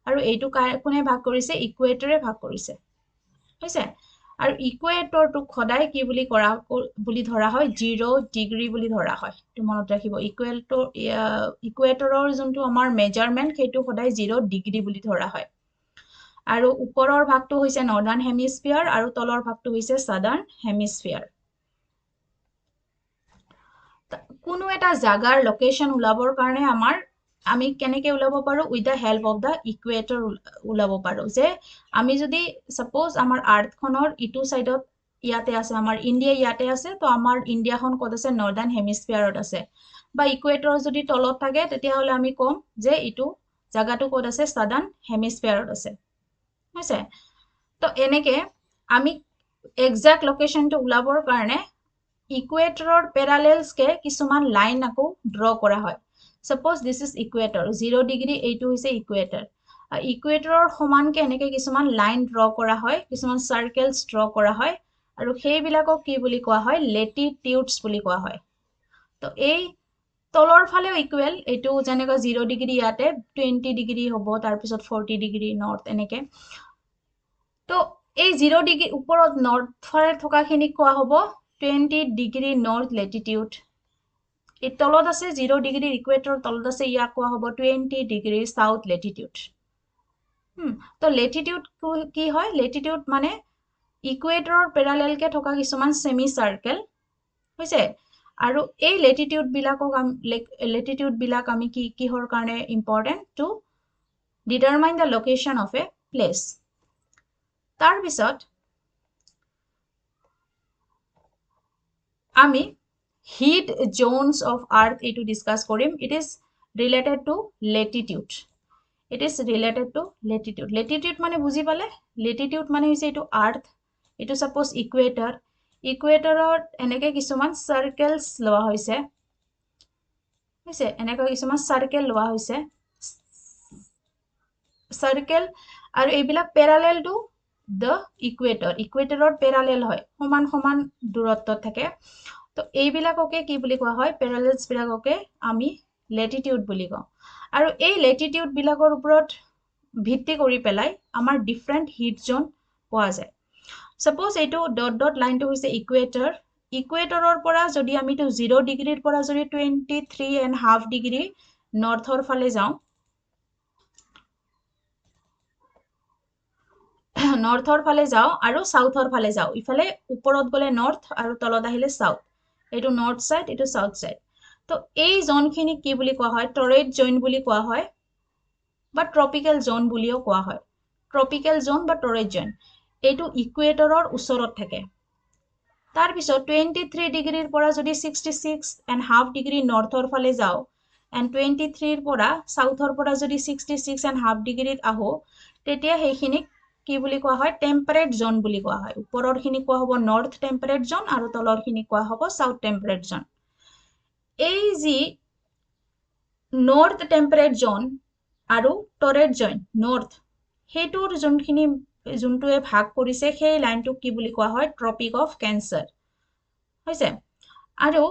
A: আৰু এইটো কোনে ভাগ কৰিছে, ইকুৱেটৰে ভাগ কৰিছে, হৈছে। আৰু ইকুৱেটৰটোক সদায় কি বুলি ধৰা হয়, 0 ডিগ্ৰী বুলি ধৰা হয়। এইটো মনত ৰাখিব, ইকুৱেটৰৰ যোনটো আমাৰ মেজাৰমেন্ট, সেইটো সদায় 0 ডিগ্ৰী বুলি ধৰা হয়। আৰু ওপৰৰ ভাগটো হৈছে নৰ্দাৰ্ণ হেমিস্ফিয়াৰ আৰু তলৰ ভাগটো হৈছে সাদাৰ্ণ হেমিস্ফিয়াৰ কোনো এটা জাগাৰ লোকেশন ওলাবৰ কাৰণে আমি কেনেকে ওলাব পাৰো with the help of the equator ওলাব পাৰো যে আমি যদি সাপোজ আমাৰ আৰ্থখনৰ ইটো সাইডত ইয়াতে আছে আমাৰ ইণ্ডিয়া ইয়াতে আছে তো আমাৰ ইণ্ডিয়াখন ক'ত আছে নৰ্দাৰ্ণ হেমিস্ফিয়াৰত আছে বা ইকুৱেটৰ যদি তলত থাকে তেতিয়াহ'লে আমি কম যে ইটো জাগাটো ক'ত আছে সাদাৰ্ণ হেমিস্ফিয়াৰত আছে হৈছে তো এনেকে আমি এক্সাক্ট লোকেশনটো ওলাবৰ কাৰণে ইকুৱেটৰৰ পেৰালেলছকে কিছুমান লাইন আকৌ ড্ৰ কৰা হয় suppose this is equator 0 degree এইটো হৈছে ইকুৱেটৰ ইকুৱেটৰৰ সমানকে এনেকে কিছুমান লাইন ড্ৰ কৰা হয় কিছুমান সাৰ্কেলছ ড্ৰ কৰা হয় আৰু সেইবিলাকক কি বুলি কোৱা হয় লেটিটিউডছ বুলি কোৱা হয় তো এই তলৰ ফালেও ইকুৱেল এইটো যেনেকৈ 0 ডিগ্ৰী ইয়াতে 20 ডিগ্ৰী হ'ব তাৰপিছত 40 ডিগ্ৰী নৰ্থ এনেকে তো এই 0 ডিগ্ৰী ওপৰত নৰ্থ ফালে থকাখিনিক কোৱা হ'ব 20 ডিগ্ৰী নৰ্থ লেটিটিউড এই তলত আছে 0 ডিগ্ৰী ইকুৱেটৰ তলত আছে ইয়াক কোৱা হ'ব 20 ডিগ্ৰী সাউথ লেটিটিউড তো লেটিটিউড কি হয় লেটিটিউড মানে ইকুৱেটৰৰ পেৰালেলকে থকা কিছুমান সেমি সাৰ্কেল হৈছে আৰু এই লেটিটিউড বিলাক আমি কিহৰ কাৰণে important to determine the location of a place তাৰ পিছত আমি heat zones of earth এইটো ডিসকাস কৰিম it is related to latitude latitude মানে বুজি পালে latitude মানে হৈছে এইটো earth এইটো suppose ইকুৱেটৰত এনেকে কিছুমান সাৰ্কেলছ লোৱা হৈছে এনেকৈ কিছুমান সাৰ্কেল লোৱা হৈছে সাৰ্কেল আৰু এইবিলাক প্যাৰালেল টু দ্য ইকুৱেটৰৰ প্যাৰালেল হয় সমান দূৰত্বত থাকে তো এইবিলাককে কি বুলি কোৱা হয় প্যাৰালেলছ বিলাককে আমি লেটিটিউড বুলি কওঁ আৰু এই লেটিটিউড বিলাকৰ ওপৰত ভিত্তি কৰি পেলাই আমাৰ ডিফাৰেন্ট হিট জোন পোৱা যায় সাপোজ এইটো ডট লাইনটো হৈছে ইকুৱেটৰৰ পৰা যদি আমি 0 ডিগ্ৰীৰ পৰা যদি 23.5 ডিগ্ৰী নৰ্থৰ ফালে যাওঁ নৰ্থৰ ফালে যাওঁ আৰু সাউথৰ ফালে যাওঁ ইফালে ওপৰত গলে নৰ্থ আৰু তলত আহিলে সাউথ এইটো নৰ্থ সাইড এইটো সাউথ সাইড তো এই জোনখিনি কি বুলি কোৱা হয় টৰেট জোন বুলি কোৱা হয় বা ট্ৰপিক্যাল জোন বুলিও কোৱা হয় ট্ৰপিক্যাল জোন বা টৰেট জোন এইটো ইকুৱেটৰৰ ওচৰত থাকে তাৰ পিছত 23 ডিগ্ৰীৰ পৰা যদি 66.5 ডিগ্ৰী নৰ্থৰ ফালে যাওঁ and 23 পৰা সাউথৰ পৰা যদি 66.5 ডিগ্ৰীত আহো তেতিয়া সেইখিনিক কি বুলি কোৱা হয় টেম্পাৰেট জোন বুলি কোৱা হয় ওপৰৰখিনি কোৱা হ'ব নৰ্থ টেম্পাৰেট জোন আৰু তলৰখিনি কোৱা হ'ব সাউথ টেম্পাৰেট জোন এই যি নৰ্থ টেম্পাৰেট জোন আৰু টৰেট জোন নৰ্থ হেইটোৰ যোনটোৱে ভাগ কৰিছে সেই লাইনটোক কি বুলি কোৱা হয় ট্ৰপিক অফ কেঞ্চাৰ হৈছে আৰু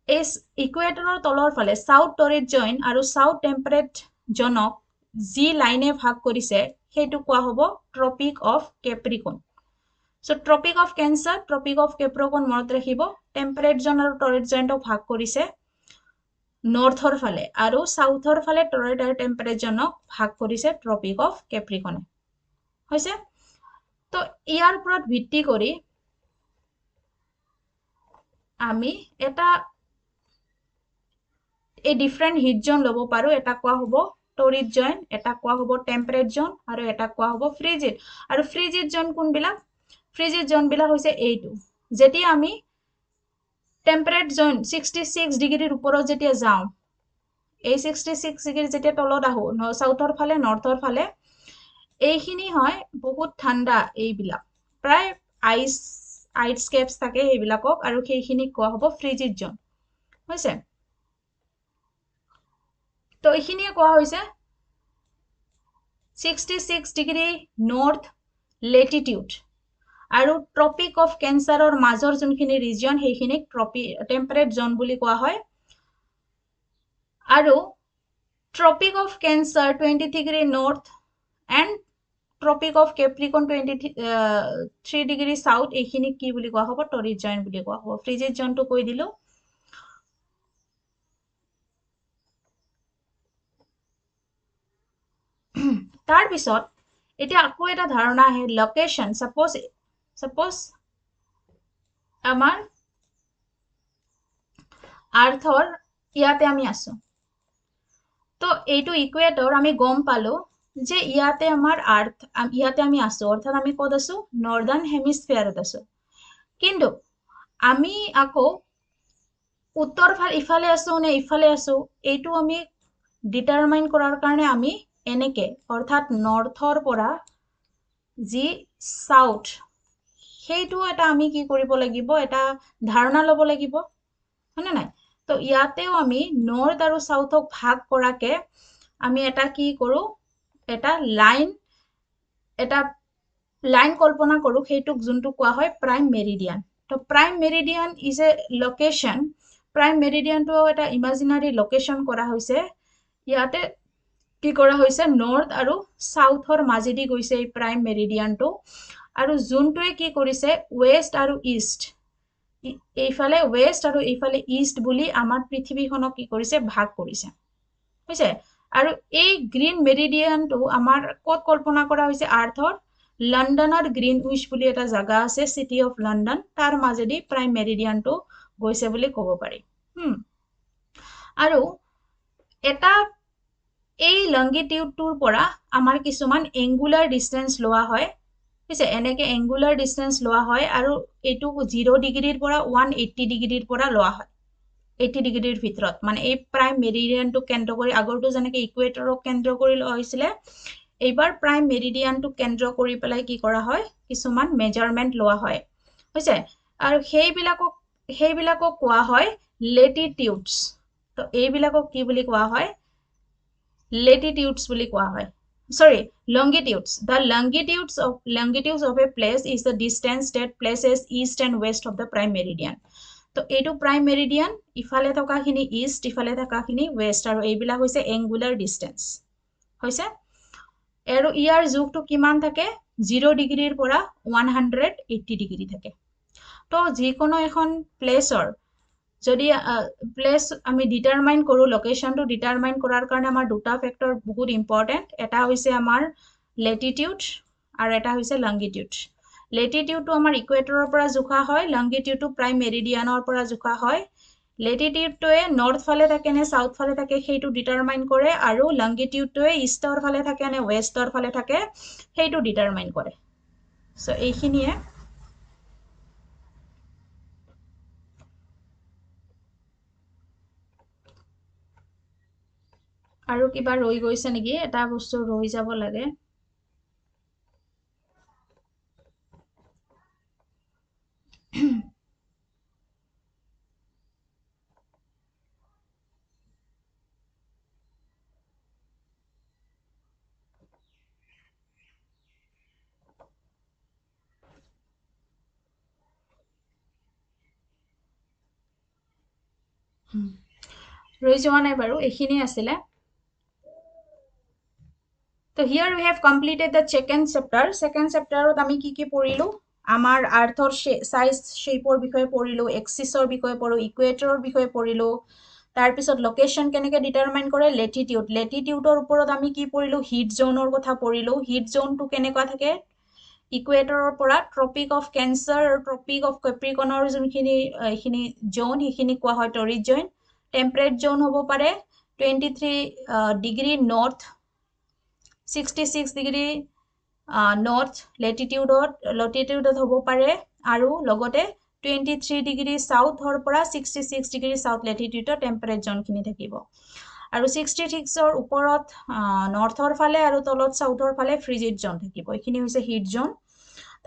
A: এই ইকুৱেটৰৰ তলৰ ফালে সাউথ টৰেট জোন আৰু সাউথ টেম্পাৰেট জোনক যি লাইনে ভাগ কৰিছে সেইটো কোৱা হ'ব Tropic of Capricorn so Tropic of Cancer Tropic of Capricorn মনত ৰাখিব টেম্পাৰেট জোন আৰু টৰেট জোনক ভাগ কৰিছে নৰ্থৰ ফালে আৰু সাউথৰ ফালে টৰেট আৰু টেম্পাৰেট জোনক ভাগ কৰিছে ট্ৰপিক অফ কেপ্ৰিকনে হৈছে তো ইয়াৰ ওপৰত ভিত্তি কৰি আমি এটা এই ডিফাৰেন্ট হিট জোন ল'ব পাৰো এটা কোৱা হ'ব টৰিড জোন এটা কোৱা হ'ব টেম্পাৰেট জোন আৰু এটা কোৱা হ'ব ফ্ৰিজিড আৰু ফ্ৰিজিড জোন কোনবিলাক ফ্ৰিজিড জোন বিলাক হৈছে এইটো যেতিয়া আমি টেম্পাৰেট জোন 66 ডিগ্ৰীৰ ওপৰত যেতিয়া যাওঁ এই 66 ডিগ্ৰী যেতিয়া তলত আহো সাউথৰ ফালে নৰ্থৰ ফালে এইখিনি হয় বহুত ঠাণ্ডা এইবিলাক প্ৰায় আইচ কেপছ থাকে সেইবিলাকক আৰু সেইখিনিক কোৱা হ'ব ফ্ৰিজিড জোন হৈছে তো এইখিনিয়ে কোৱা হৈছে 66 ডিগ্ৰী নৰ্থ লেটিটিউড আৰু ট্ৰপিক অফ কেঞ্চাৰৰ মাজৰ যোনখিনি ৰিজন সেইখিনিক টেম্পাৰেট জোন বুলি কোৱা হয় আৰু Tropic of Cancer 20 degree north and Tropic of Capricorn 23 degree south এইখিনিক কি বুলি কোৱা হ'ব টৰিড জোন বুলি কোৱা হ'ব ফ্ৰিজিড জোনটো কৈ দিলো তাৰ পিছত এতিয়া আকৌ এটা ধাৰণা আহে লোকেশন সাপোজ আমাৰ আৰ্থৰ ইয়াতে আমি আছো তো এইটো ইকুৱেটৰ আমি গম পালো যে ইয়াতে আমাৰ আৰ্থ ইয়াতে আমি আছো অৰ্থাৎ আমি ক'ত আছো নৰ্দাৰ্ণ হেমিস্ফিয়াৰত আছো কিন্তু আমি আকৌ উত্তৰ ফাল ইফালে আছো নে ইফালে আছো এইটো আমি ডিটাৰমাইন কৰাৰ কাৰণে আমি এনেকে অৰ্থাৎ নৰ্থৰ পৰা যি সাউথ সেইটো এটা আমি কি কৰিব লাগিব এটা ধাৰণা ল'ব লাগিব হয়নে নাই তো ইয়াতেও আমি নৰ্থ আৰু সাউথক ভাগ কৰাকে আমি এটা কি কৰো এটা লাইন কল্পনা কৰো সেইটোক যোনটো কোৱা হয় প্ৰাইম মেৰিডিয়ান তো prime meridian is a location prime মেৰিডিয়ানটো এটা ইমাজিনাৰী লোকেশন কৰা হৈছে ইয়াতে কি কৰা হৈছে নৰ্থ আৰু সাউথৰ মাজেদি গৈছে এই প্ৰাইম মেৰিডিয়ানটো আৰু যোনটোৱে কি কৰিছে ৱেষ্ট আৰু ইষ্ট এইফালে ৱেষ্ট আৰু এইফালে ইষ্ট বুলি আমাৰ পৃথিৱীখনক কি কৰিছে ভাগ কৰিছে হৈছে আৰু এই গ্ৰীণ মেৰিডিয়ানটো আমাৰ ক'ত কল্পনা কৰা হৈছে আৰ্থৰ লণ্ডনৰ গ্ৰীণউইচ বুলি এটা জাগা আছে সিটি অফ লণ্ডন তাৰ মাজেদি প্ৰাইম মেৰিডিয়ানটো গৈছে বুলি ক'ব পাৰি আৰু এটা এই লংগিটিউডটোৰ পৰা আমাৰ কিছুমান এংগুলাৰ ডিষ্টেন্স লোৱা হয় হৈছে এনেকে এংগুলাৰ ডিষ্টেন্স লোৱা হয় আৰু এইটো 0 ডিগ্ৰীৰ পৰা 180 ডিগ্ৰীৰ পৰা লোৱা হয় 80 ডিগ্ৰীৰ ভিতৰত মানে এই প্ৰাইম মেৰিডিয়ানটো কেন্দ্ৰ কৰি আগৰটো যেনেকে ইকুৱেটৰক কেন্দ্ৰ কৰি লোৱা হৈছিলে এইবাৰ প্ৰাইম মেৰিডিয়ানটো কেন্দ্ৰ কৰি পেলাই কি কৰা হয় কিছুমান মেজাৰমেন্ট লোৱা হয় হৈছে আৰু সেইবিলাকক কোৱা হয় লেটিটিউডছ তো এইবিলাকক কি বুলি কোৱা হয় latitudes বুলি কোৱা হয় sorry longitudes the longitudes of a place is the distance that places east and west of the prime meridian তো এইটো প্ৰাইম মেৰিডিয়ান ইফালে থকাখিনি ইষ্ট ইফালে থকাখিনি ৱেষ্ট আৰু এইবিলাক হৈছে এংগুলাৰ ডিষ্টেন্স হৈছে আৰু ইয়াৰ যোগটো কিমান থাকে 0 ডিগ্ৰীৰ পৰা 180 ডিগ্ৰী থাকে তো যিকোনো এখন প্লেছৰ যদি প্লেস আমি ডিটাৰমাইন কৰো লোকেশনটো ডিটাৰমাইন কৰাৰ কাৰণে আমাৰ দুটা ফেক্টৰ বহুত ইম্পৰ্টেন্ট এটা হৈছে আমাৰ লেটিটিউড আৰু এটা হৈছে লংগিটিউড লেটিটিউডটো আমাৰ ইকুৱেটৰৰ পৰা জোখা হয় লংগিটিউডটো প্ৰাইম মেৰিডিয়ানৰ পৰা জোখা হয় লেটিটিউডটোৱে নৰ্থ ফালে থাকে নে সাউথ ফালে থাকে সেইটো ডিটাৰমাইন কৰে আৰু লংগিটিউডটোৱে ইষ্টৰ ফালে থাকে নে ৱেষ্টৰ ফালে থাকে সেইটো ডিটাৰমাইন কৰে সো এইখিনিয়ে আৰু কিবা ৰৈ গৈছে নেকি এটা বস্তু ৰৈ যাব লাগে ৰৈ যোৱা নাই বাৰু এইখিনি আছিলে তো here we have completed the second chapterত আমি কি কি পঢ়িলো আমাৰ আৰ্থৰ সাইজ শেপৰ বিষয়ে পঢ়িলো এক্সিসৰ বিষয়ে পঢ়িলো ইকুৱেটৰৰ বিষয়ে পঢ়িলো তাৰ পিছত লোকেশন কেনেকৈ ডিটাৰমাইন কৰে লেটিটিউডৰ ওপৰত আমি কি পঢ়িলো হিট জোনৰ কথা পঢ়িলো হিট জোনটো কেনেকুৱা থাকে ইকুৱেটৰৰ পৰা ট্ৰপিক অফ কেঞ্চাৰ আৰু ট্ৰপিক অফ কেপ্ৰিকনৰ যোনখিনি এইখিনি জোন সেইখিনি কোৱা হয় টৰিড জোন টেম্পাৰেট জোন হ'ব পাৰে 23 ডিগ্ৰী নৰ্থ 66 ডিগ্ৰী নৰ্থ লেটিটিউডত হ'ব পাৰে আৰু লগতে 23 ডিগ্ৰী সাউথৰ পৰা 66 ডিগ্ৰী সাউথ লেটিটিউডৰ টেম্পাৰেট জোনখিনি থাকিব আৰু 66ৰ ওপৰত নৰ্থৰ ফালে আৰু তলত সাউথৰ ফালে ফ্ৰিজিড জোন থাকিব এইখিনি হৈছে হিট জোন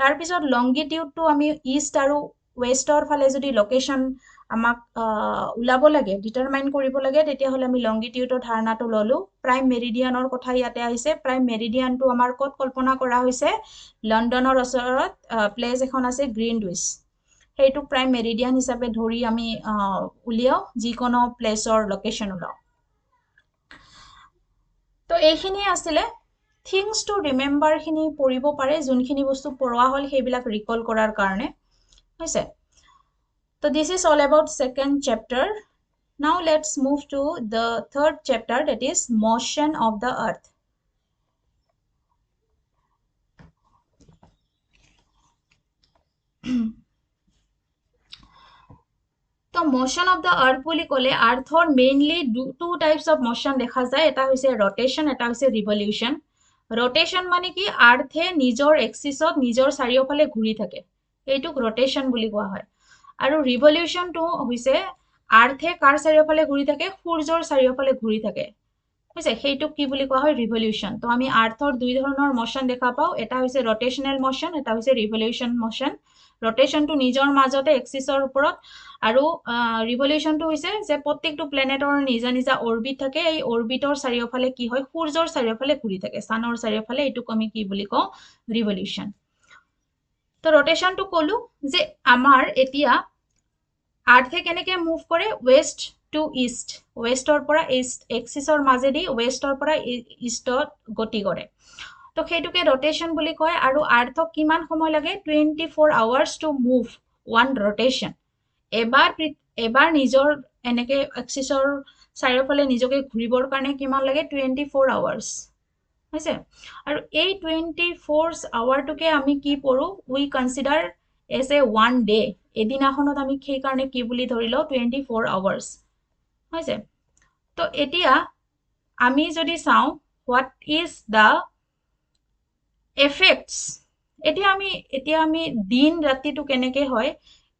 A: তাৰ পিছত লংগিটিউডটো আমি ইষ্ট আৰু ৱেষ্টৰ ফালে যদি লোকেশন আমাক উলাব লাগে ডিটাৰমাইন কৰিব লাগে তেতিয়াহ'লে আমি লংগিটিউডৰ ধাৰণাটো ললো প্ৰাইম মেৰিডিয়ানৰ কথা ইয়াতে আহিছে প্ৰাইম মেৰিডিয়ানটো আমাৰ ক'ত কল্পনা কৰা হৈছে লণ্ডনৰ ওচৰত প্লেস এখন আছে গ্ৰীণউইচ সেইটো প্ৰাইম মেৰিডিয়ান হিচাপে ধৰি আমি উলিয়াও যিকোনো প্লেসৰ লোকেশন উলাও তো এইখিনি আছিলে থিংস টু ৰিমেম্বাৰ খিনি পঢ়িব পাৰে যোনখিনি বস্তু পঢ়োৱা হ'ল সেইবিলাক ৰিকল কৰাৰ কাৰণে হৈছে So this is all about second chapter. Now let's move to the third chapter, that is motion of the earth. তো মোশন অফ দ্য আর্থ বুলি ক'লে আৰ্থৰ mainly two types of motion দেখা যায় এটা হৈছে ৰটেশন এটা হৈছে ৰিভলিউশন ৰটেশন মানে কি আৰ্থে নিজৰ এক্সিছত নিজৰ চাৰিওফালে ঘূৰি থাকে এইটোক ৰটেশন বুলি কোৱা হয় আৰু ৰিভলিউশনটো হৈছে আৰ্থে কাৰ চাৰিওফালে ঘূৰি থাকে সূৰ্যৰ চাৰিওফালে ঘূৰি থাকে বুজিছে সেইটোক কি বুলি কোৱা হয় ৰিভলিউশন তো আমি আৰ্থৰ দুই ধৰণৰ মোশন দেখা পাওঁ এটা হৈছে ৰটেশনেল মোশন এটা হৈছে ৰিভলিউশন মোশন ৰটেশনটো নিজৰ মাজতে এক্সিছৰ ওপৰত আৰু ৰিভলিউশনটো হৈছে যে প্ৰত্যেকটো প্লেনেটৰ নিজা নিজা অৰবিট থাকে এই অৰবিটৰ চাৰিওফালে কি হয় সূৰ্যৰ চাৰিওফালে ঘূৰি থাকে সানৰ চাৰিওফালে এইটোক আমি কি বুলি কওঁ ৰিভলিউশন তো ৰটেশনটো ক'লো যে আমাৰ এতিয়া আৰ্থে কেনেকে মুভ কৰে ওয়েস্ট টু ইষ্ট ওয়েস্টৰ পৰা ইষ্ট এক্সিছৰ মাজেদি ওয়েস্টৰ পৰা ইষ্টত গতি কৰে তো সেইটোকে ৰটেশন বুলি কয় আৰু আৰ্থক কিমান সময় লাগে 24 আৱাৰ্ছ টু মুভ ওৱান ৰটেশন এবাৰ নিজৰ এনেকে এক্সিছৰ চাৰিওফালে নিজকে ঘূৰিবৰ কাৰণে কিমান লাগে 24 আৱাৰ্ছ হৈছে আৰু এই 24 আৱাৰটোকে আমি কি পঢ়ো we consider as a one day এদিনাখনত আমি সেইকাৰণে কি বুলি ধৰি লওঁ 24 আৱাৰ্ছ হৈছে তো এতিয়া আমি যদি চাওঁ হোৱাট ইজ দ্য এফেক্টছ এতিয়া আমি দিন ৰাতিটো কেনেকে হয়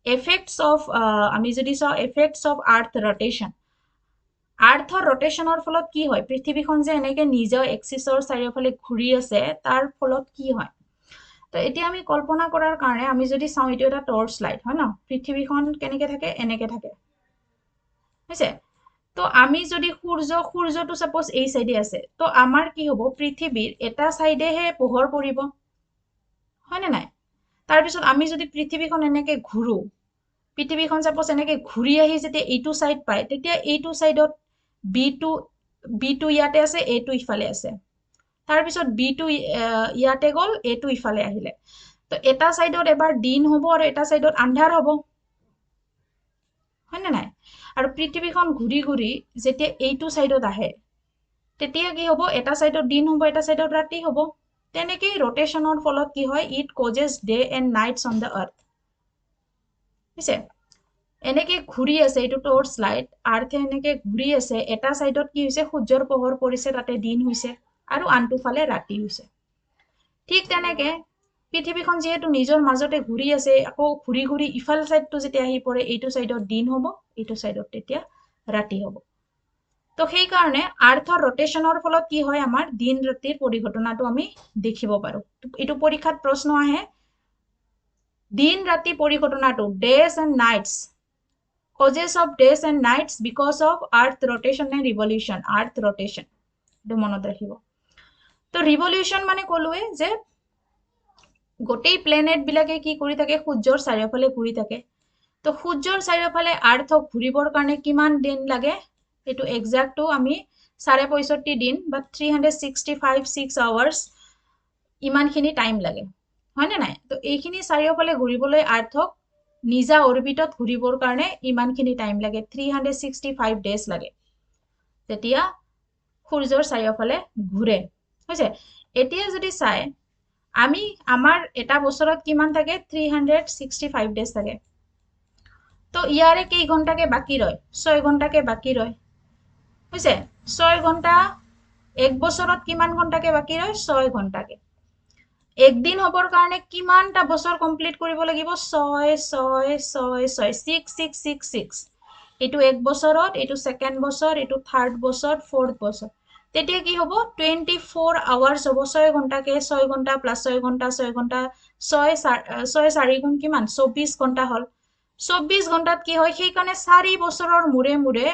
A: এফেক্টছ অফ আমি যদি চাওঁ এফেক্টছ অফ আৰ্থ ৰটেশন আৰ্থৰ ৰটেশনৰ ফলত কি হয় পৃথিৱীখন যে এনেকে নিজৰ এক্সিছৰ চাৰিওফালে ঘূৰি আছে তাৰ ফলত কি হয় তো এতিয়া আমি কল্পনা কৰাৰ কাৰণে আমি যদি চাওঁ এইটো এটা টৰ্চ লাইট হয় ন পৃথিৱীখন কেনেকে থাকে এনেকে থাকে হৈছে তো আমি যদি সূৰ্যটো সাপোজ এই সাইডে আছে তো আমাৰ কি হ'ব পৃথিৱীৰ এটা সাইডেহে পোহৰ পৰিব হয় না নাই তাৰ পিছত আমি যদি পৃথিৱীখন এনেকে ঘূৰো পৃথিৱীখন সাপোজ এনেকে ঘূৰি আহি যেতিয়া এইটো সাইড পায় তেতিয়া এইটো সাইডত বিটো ইয়াতে আছে এটো ইফালে আছে তাৰ পিছত বিটো ইয়াতে গ'ল এটো ইফালে আহিলে তো এটা সাইডত এবাৰ দিন হ'ব আৰু এটা সাইডত আন্ধাৰ হ'ব হয় না নাই আৰু পৃথিৱীখন ঘূৰি ঘূৰি যেতিয়া এইটো সাইডত আহে তেতিয়া কি হ'ব এটা সাইডত দিন হ'ব এটা সাইডত ৰাতি হ'ব তেনেকেই ৰটেশনৰ ফলত কি হয় it causes day and nights on the earth বুজিছে এনেকে ঘূৰি আছে এইটো টৰ্চ লাইট আৰ্থে এনেকে ঘূৰি আছে এটা সাইডত কি হৈছে সূৰ্যৰ পোহৰ পৰিছে তাতে দিন হৈছে আৰু আনটো ফালে ৰাতি হৈছে ঠিক তেনেকে পৃথিৱীখন যেহেতু নিজৰ মাজতে ঘূৰি আছে আকৌ ঘূৰি ঘূৰি ইফাল সাইডটো যেতিয়া আহি পৰে এইটো সাইডত দিন হ'ব এইটো সাইডত তেতিয়া ৰাতি হ'ব তো সেই কাৰণে আৰ্থৰ ৰটেশনৰ ফলত কি হয় আমাৰ দিন ৰাতিৰ পৰিঘটনাটো আমি দেখিব পাৰো এইটো পৰীক্ষাত প্ৰশ্ন আহে দিন ৰাতি পৰিঘটনাটো days and nights causes of days and nights because of earth rotation and revolution earth rotation এটো মনত ৰাখিব তো ৰিভলিউশন মানে ক'লোৱে যে গোটেই প্লেনেট বিলাকে কি কৰি থাকে সূৰ্যৰ চাৰিওফালে ঘূৰি থাকে তো সূৰ্যৰ চাৰিওফালে আৰ্থক ঘূৰিবৰ কাৰণে কিমান দিন লাগে এটো এক্সাক্টটো আমি 65.5 দিন বা 365 আৱাৰ্ছ ইমানখিনি টাইম লাগে হয় না নাই তো এইখিনি চাৰিওফালে ঘূৰিবলৈ আৰ্থক নিজা অৰবিটত ঘূৰিবৰ কাৰণে ইমানখিনি টাইম লাগে 365 ডেজ লাগে তেতিয়া সূৰ্যৰ চাৰিওফালে ঘূৰে হৈছে এতিয়া যদি চাই আমি আমাৰ এটা বছৰত কিমান থাকে 365 ডেজ থাকে তো ইয়াৰে কেই ঘণ্টাকে বাকি ৰয় 6 ঘণ্টাকে বাকি ৰয় হৈছে 6 ঘণ্টা এক বছৰত কিমান ঘণ্টাকে বাকি ৰয় 6 ঘণ্টাকে একদিন হবৰ কাৰণে কিমানটা বছৰ কমপ্লিট কৰিব লাগিব 6 এইটো এক বছৰত এইটো সেকেন্ড বছৰ এইটো থাৰ্ড বছৰ ফোৰ্থ বছৰ তেতিয়া কি হ'ব 24 আৱাৰ্ছ হ'ব 6 ঘণ্টাকে 6 ঘণ্টা প্লাস 6 ঘণ্টা 6 ঘণ্টা 6 4 গুণ কিমান 24 ঘণ্টা হল 24 ঘণ্টাত কি হয় সেই কাৰণে 4 বছৰৰ মুৰে মুৰে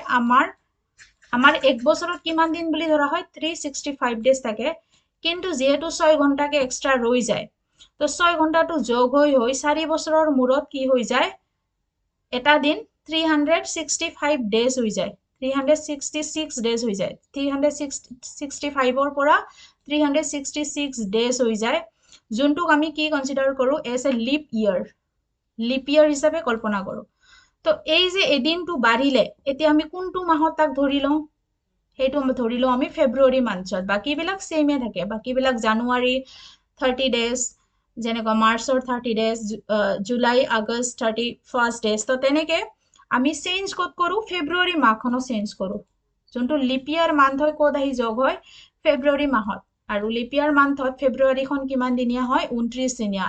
A: আমাৰ এক বছৰত কিমান দিন বুলি ধৰা হয় 365 ডেজ থাকে কিন্তু যেহেতু 6 ঘণ্টাকে এক্সট্ৰা ৰৈ যায় তো 6 ঘণ্টাটো যোগ হৈ 4 বছৰৰ মূৰত কি হৈ যায় এটা দিন 365 ডেজ হৈ যায় 366 ডেজ হৈ যায় 365 ৰ পৰা 366 ডেজ হৈ যায় যোনটোক আমি কি কনসিডাৰ কৰো এজ এ লিপ ইয়াৰ হিচাপে কল্পনা কৰো তো এই যে এদিনটো বাঢ়িলে এতিয়া আমি কোনটো মাহত তাক ধৰি লওঁ সেইটো ধৰি লওঁ আমি ফেব্ৰুৱাৰী মান্থত বাকিবিলাক সেমে থাকে বাকিবিলাক জানুৱাৰী 30 ডেজ যেনেকুৱা মাৰ্চৰ 30 ডেজ, জুলাই আগষ্ট 31 ডেজ। তো তেনেকৈ আমি চেঞ্জ ক'ত কৰোঁ, ফেব্ৰুৱাৰী মাহখনো চেঞ্জ কৰোঁ। যোনটো লিপ ইয়াৰ মান্থ হয় ক'ত আহি যোগ হয়, ফেব্ৰুৱাৰী মাহত। আৰু লিপ ইয়াৰ মান্থত ফেব্ৰুৱাৰীখন কিমান দিনীয়া হয়, 29 দিনীয়া।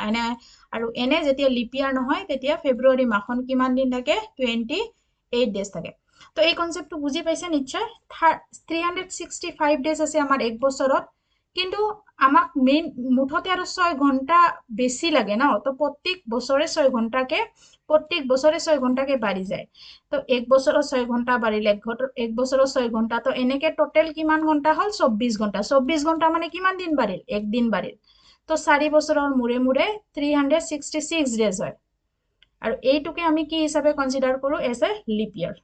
A: আৰু এনে যেতিয়া লিপ ইয়াৰ নহয় তেতিয়া ফেব্ৰুৱাৰী মাহখন কিমান দিন থাকে, 28 ডেজ থাকে। তো এই কনচেপ্টটো বুজি পাইছে নিশ্চয়। 365 ডেজ আছে আমাৰ এক বছৰত, কিন্তু আমাক মেইন মুঠতে আৰু 6 ঘণ্টা বেছি লাগে ন। তো প্ৰত্যেক বছৰে 6 ঘণ্টাকে বাঢ়ি যায়। তো এক বছৰত 6 ঘণ্টা বাঢ়িলে এক বছৰত 6 ঘণ্টা, তো এনেকে টোটেল কিমান ঘণ্টা হ'ল, 24 ঘণ্টা। 24 ঘণ্টা মানে কিমান দিন বাঢ়িল, একদিন বাঢ়িল। তো 4 বছৰৰ মূৰে মূৰে 366 ডেজ হয়। আৰু এইটোকে আমি কি হিচাপে কনচিডাৰ কৰোঁ, as a leap year.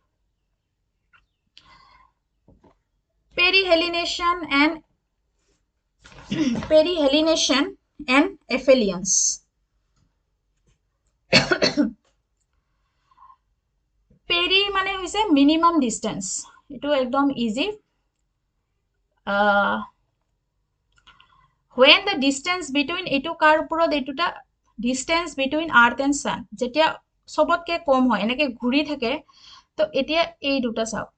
A: Perihelination and aphelions. Peri মানে হৈছে মিনিমাম ডিস্টেন্স। এইটো একদম easy. when the distance between এইটো কাৰ ওপৰত, এইটোটা distance between earth and sun যেতিয়া সবতকে কম হয়, এনেকে ঘূৰি থাকে। তো এতিয়া এই দুটা চাওক,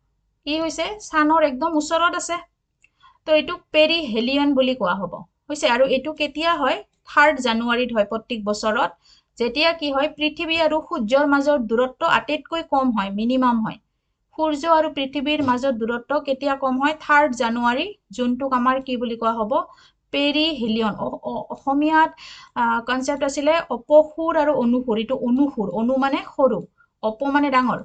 A: কি হৈছে, সানৰ একদম ওচৰত আছে। তো এইটো পেৰিহেলিয়ন বুলি কোৱা হ'ব হৈছে। আৰু এইটো কেতিয়া হয়, 3 জানুৱাৰীত হয় প্ৰত্যেক বছৰত, যেতিয়া কি হয়, পৃথিৱী আৰু সূৰ্যৰ মাজৰ দূৰত্ব আটাইতকৈ কম হয়, মিনিমাম হয়। সূৰ্য আৰু পৃথিৱীৰ মাজৰ দূৰত্ব কেতিয়া কম হয়, 3 জানুৱাৰী, যোনটোক আমাৰ কি বুলি কোৱা হ'ব, পেৰিহেলিয়ন। অসমীয়াত কনচেপ্ট আছিলে অপসুৰ আৰু অনুসুৰ। এইটো অনুসুৰ, অনু মানে সৰু, অপ মানে ডাঙৰ।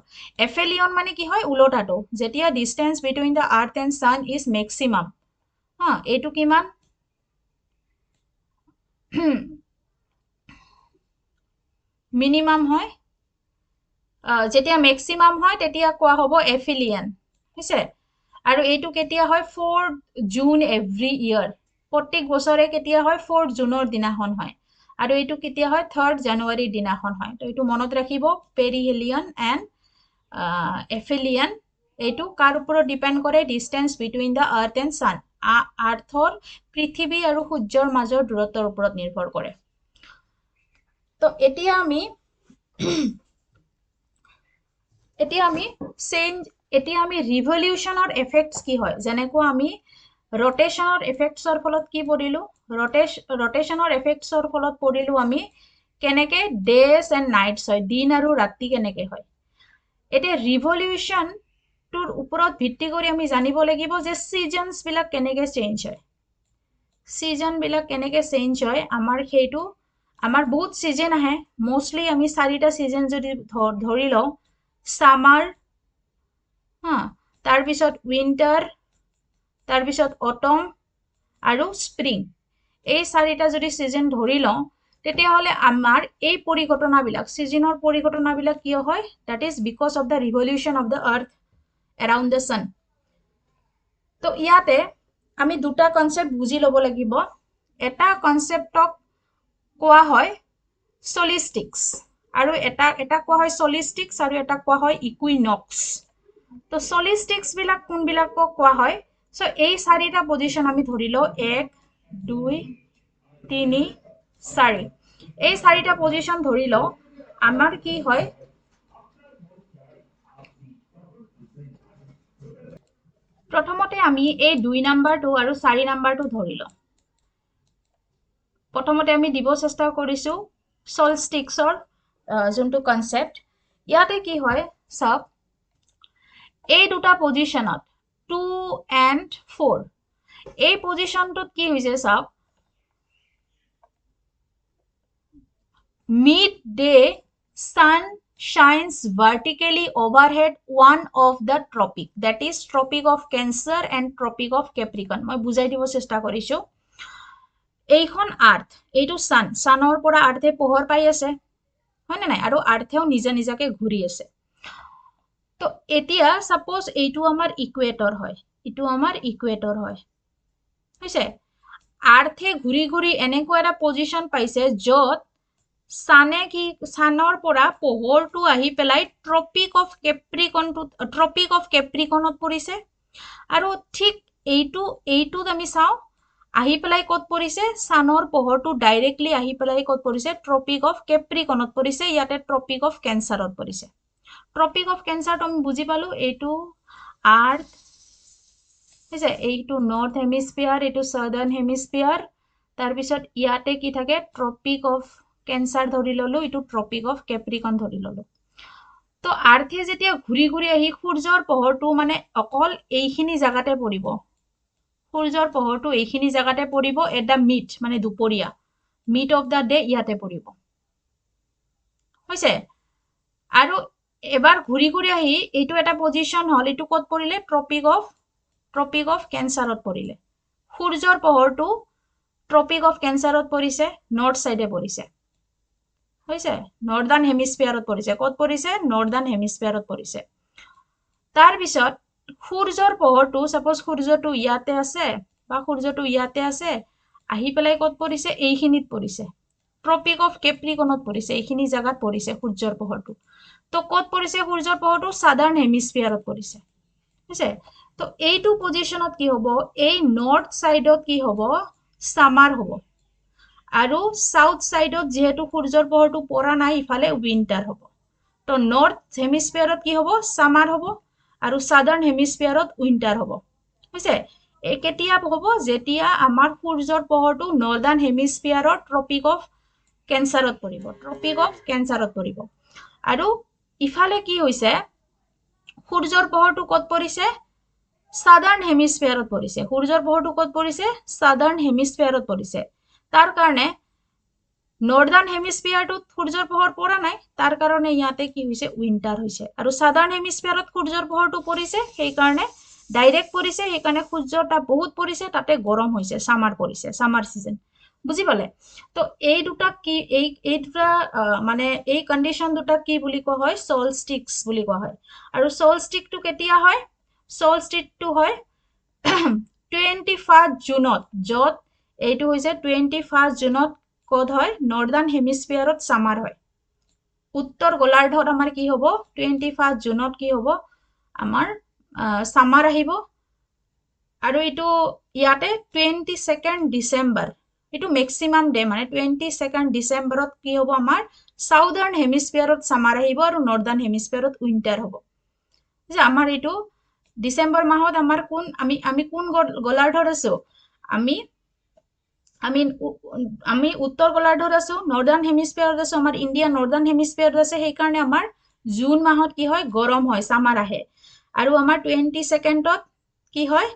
A: এফেলিয়ন মানে কি হয়, উলটাটো, যেতিয়া distance between the earth and sun is maximum. এইটো কিমান, মিনিমাম হয়। যেতিয়া মেক্সিমাম হয় তেতিয়া কোৱা হ'ব এফিলিয়ান হৈছে। আৰু এইটো কেতিয়া হয়, 4 জুন এভৰি ইয়াৰ, প্ৰত্যেক বছৰে কেতিয়া হয়, 4 জুনৰ দিনাখন হয়। আৰু এইটো কেতিয়া হয়, 3 জানুৱাৰীৰ দিনাখন হয়। তো এইটো মনত ৰাখিব, পেৰিহেলিয়ন এণ্ড এফিলিয়ান। এইটো কাৰ ওপৰত ডিপেণ্ড কৰে, distance between the earth and sun, আৰ্থৰ, পৃথিৱী আৰু সূৰ্যৰ মাজৰ দূৰত্বৰ ওপৰত নিৰ্ভৰ কৰে। তো এতিয়া আমি ৰিভলিউচনৰ এফেক্টছ কি হয়, যেনেকুৱা আমি ৰটেশ্যনৰ এফেক্টছৰ ফলত কি পঢ়িলোঁ, ৰটেশ্যনৰ এফেক্টছৰ ফলত পঢ়িলোঁ আমি কেনেকে ডেজ এণ্ড নাইটছ হয়, দিন আৰু ৰাতি কেনেকে হয়। এতিয়া ৰিভলিউচনটোৰ ওপৰত ভিত্তি কৰি আমি জানিব লাগিব যে ছিজনছবিলাক কেনেকে চেঞ্জ হয়। ছিজনবিলাক কেনেকে চেঞ্জ হয়, আমাৰ বহুত ছিজন আহে। মষ্টলি আমি 4টা ছিজন যদি ধৰি লওঁ, সামাৰ, তাৰপিছত উইণ্টাৰ, তাৰপিছত অটম আৰু স্প্ৰিং। এই 4টা যদি ছিজন ধৰি লওঁ, তেতিয়াহ'লে আমাৰ এই পৰিঘটনাবিলাক, ছিজনৰ পৰিঘটনাবিলাক কিয় হয়, that is because of the revolution of the earth around the sun. তো ইয়াতে আমি দুটা কনচেপ্ট বুজি ল'ব লাগিব। এটা কনচেপ্টক কোৱা হয় সলিষ্টিক্স, আৰু এটা কোৱা হয় সলিষ্টিক্স, আৰু এটা কোৱা হয় ইকুইনক্স। তো সলিষ্টিক্সবিলাক কোনবিলাকক কোৱা হয়, সো এই 4টা পজিশ্যন আমি ধৰি লওঁ, 1 2 3 4। এই 4টা পজিশ্যন ধৰি লওঁ, আমাৰ কি হয়, প্ৰথমতে আমি এই 2 নাম্বাৰটো আৰু 4 নাম্বাৰটো ধৰি লওঁ। প্ৰথমতে আমি দিব চেষ্টা কৰিছোঁ সলষ্টিক্সৰ যোনটো কনচেপ্ট। ইয়াতে কি হয় চাওক, এই দুটা পজিশ্যনত 2 and 4, এই পজিশ্যনটোত কি হৈছে চাওক, midday sun shines vertically overhead one of the tropic, that is tropic of Cancer and tropic of Capricorn. মই বুজাই দিব চেষ্টা কৰিছোঁ। এইখন আৰ্থ, এইটো ছানৰ পৰা আৰ্থে পোহৰ পাই আছে, হয়নে নাই, আৰু আৰ্থেও নিজাকে ঘূৰি আছে। তো এতিয়া সাপোজ এইটো আমাৰ ইকুৱেটৰ হয়, এইটো আমাৰ ইকুৱেটৰ হয় হৈছে। আৰ্থে ঘূৰি ঘূৰি এনেকুৱা এটা পজিশ্যন পাইছে য'ত ছানৰ পৰা পোহৰটো আহি পেলাই ট্ৰপিক অফ কেপ্ৰিকনত পৰিছে। আৰু ঠিক এইটোত আমি চাওঁ, আহি পেলাই ক'ত পৰিছে সানৰ পোহৰটো ডাইৰেক্টলি আহি পেলাই ক'ত পৰিছে ট্ৰপিক অফ কেপ্ৰিকনত পৰিছে ইয়াতে ট্ৰপিক অফ কেঞ্চাৰত পৰিছে ট্ৰপিক অফ কেঞ্চাৰটো আমি বুজি পালো এইটো আৰ্থ হৈছে এইটো নৰ্থ হেমিস্ফিয়াৰ এইটো সাউদাৰ্ণ হেমিস্ফিয়াৰ তাৰ পিছত ইয়াতে কি থাকে ট্ৰপিক অফ কেঞ্চাৰ ধৰি ললো এইটো ট্ৰপিক অফ কেপ্ৰিকন ধৰি ললো তো আৰ্থে যেতিয়া ঘূৰি ঘূৰি আহি সূৰ্যৰ পোহৰটো মানে অকল এইখিনি জায়গাতে পৰিব সূৰ্যৰ পোহৰটো এইখিনি জায়গাতে পৰিব এট দা মিড মানে দুপৰীয়া মিড অফ দা ডে ইয়াতে পৰিব হৈছে আৰু এবাৰ ঘূৰি ঘূৰি আহি এইটো এটা পজিশন হল এইটো ক'ত পৰিলে ট্ৰপিক অফ কেঞ্চাৰত পৰিলে সূৰ্যৰ পোহৰটো ট্ৰপিক অফ কেঞ্চাৰত পৰিছে নৰ্থ সাইডে পৰিছে হৈছে নৰ্দাৰ্ণ হেমিস্ফিয়াৰত পৰিছে ক'ত পৰিছে নৰ্দাৰ্ণ হেমিস্ফিয়াৰত পৰিছে তাৰ পিছত সূৰ্যৰ পোহৰটো সাপোজ সূৰ্যটো ইয়াতে আছে বা সূৰ্যটো ইয়াতে আছে আহি পেলাই ক'ত পৰিছে এইখিনিত পৰিছে ট্ৰপিক অফ কেপ্ৰিকনত পৰিছে এইখিনি জায়গাত পৰিছে সূৰ্যৰ পোহৰটো তো ক'ত পৰিছে সূৰ্যৰ পোহৰটো সাধাৰণ হেমিস্ফিয়াৰত পৰিছে হৈছে তো এইটো পজিশনত কি হ'ব এই নৰ্থ সাইডত কি হ'ব সামাৰ হ'ব আৰু সাউথ সাইডত যেহেতু সূৰ্যৰ পোহৰটো পৰা নাই ইফালে উইন্টাৰ হ'ব তো নৰ্থ হেমিস্ফিয়াৰত কি হ'ব সামাৰ হ'ব আৰু সাধাৰণ হেমিস্ফিয়াৰত উইন্টাৰ হ'ব হৈছে এই কেতিয়া হ'ব যেতিয়া আমাৰ সূৰ্যৰ পোহৰটো নৰ্দাৰ্ণ হেমিস্ফিয়াৰত ট্ৰপিক অফ কেঞ্চাৰত পৰিব আৰু ইফালে কি হৈছে সূৰ্যৰ পোহৰটো ক'ত পৰিছে সাধাৰণ হেমিস্ফিয়াৰত পৰিছে সূৰ্যৰ পোহৰটো ক'ত পৰিছে সাধাৰণ হেমিস্ফিয়াৰত পৰিছে তাৰ কাৰণে নৰ্দাৰ্ণ হেমিস্ফিয়াৰটোত সূৰ্যৰ পোহৰ পৰা নাই তাৰ কাৰণে ইয়াতে কি হৈছে উইন্টাৰ হৈছে আৰু সাধাৰণ হেমিস্ফিয়াৰত সূৰ্যৰ পোহৰটো পৰিছে সেই কাৰণে ডাইৰেক্ট পৰিছে সেই কাৰণে সূৰ্যটা বহুত পৰিছে তাতে গৰম হৈছে সামাৰ পৰিছে সামাৰ সিজন বুজি পালে তো এই দুটা কি এই দুটা মানে এই কন্ডিশন দুটা কি বুলি কোৱা হয় সলস্টিক্স বুলি কোৱা হয় আৰু সলস্টিকটো কেতিয়া হয় সলস্টিকটো হয় 21 জুনত যত এইটো হৈছে 21 জুনত কত হয় নৰ্দাৰ্ণ হেমিস্ফিয়াৰত সামাৰ হয় উত্তৰ গোলাৰ্ধত আমাৰ কি হ'ব 21 জুনত কি হ'ব আমাৰ সামাৰ আহিব আৰু এইটো ইয়াতে 22 ডিসেম্বৰ এইটো ম্যাক্সিমাম ডে মানে 22 ডিসেম্বৰত কি হ'ব আমাৰ সাউদাৰ্ণ হেমিস্ফিয়াৰত সামাৰ আহিব আৰু নৰ্দাৰ্ণ হেমিস্ফিয়াৰত উইন্টাৰ হ'ব যে আমাৰ এইটো ডিসেম্বৰ মাহত আমাৰ কোন আমি কোন গোলাৰ্ধত আছো আমি উত্তৰ গোলাৰ্ধত আছো নৰ্দাৰ্ণ হেমিস্ফিয়াৰত আছো আমাৰ ইণ্ডিয়া নৰ্দাৰ্ণ হেমিস্ফিয়াৰত আছে সেই কাৰণে আমাৰ জুন মাহত কি হয় গৰম হয় সামাৰ আহে আৰু আমাৰ 22ত কি হয়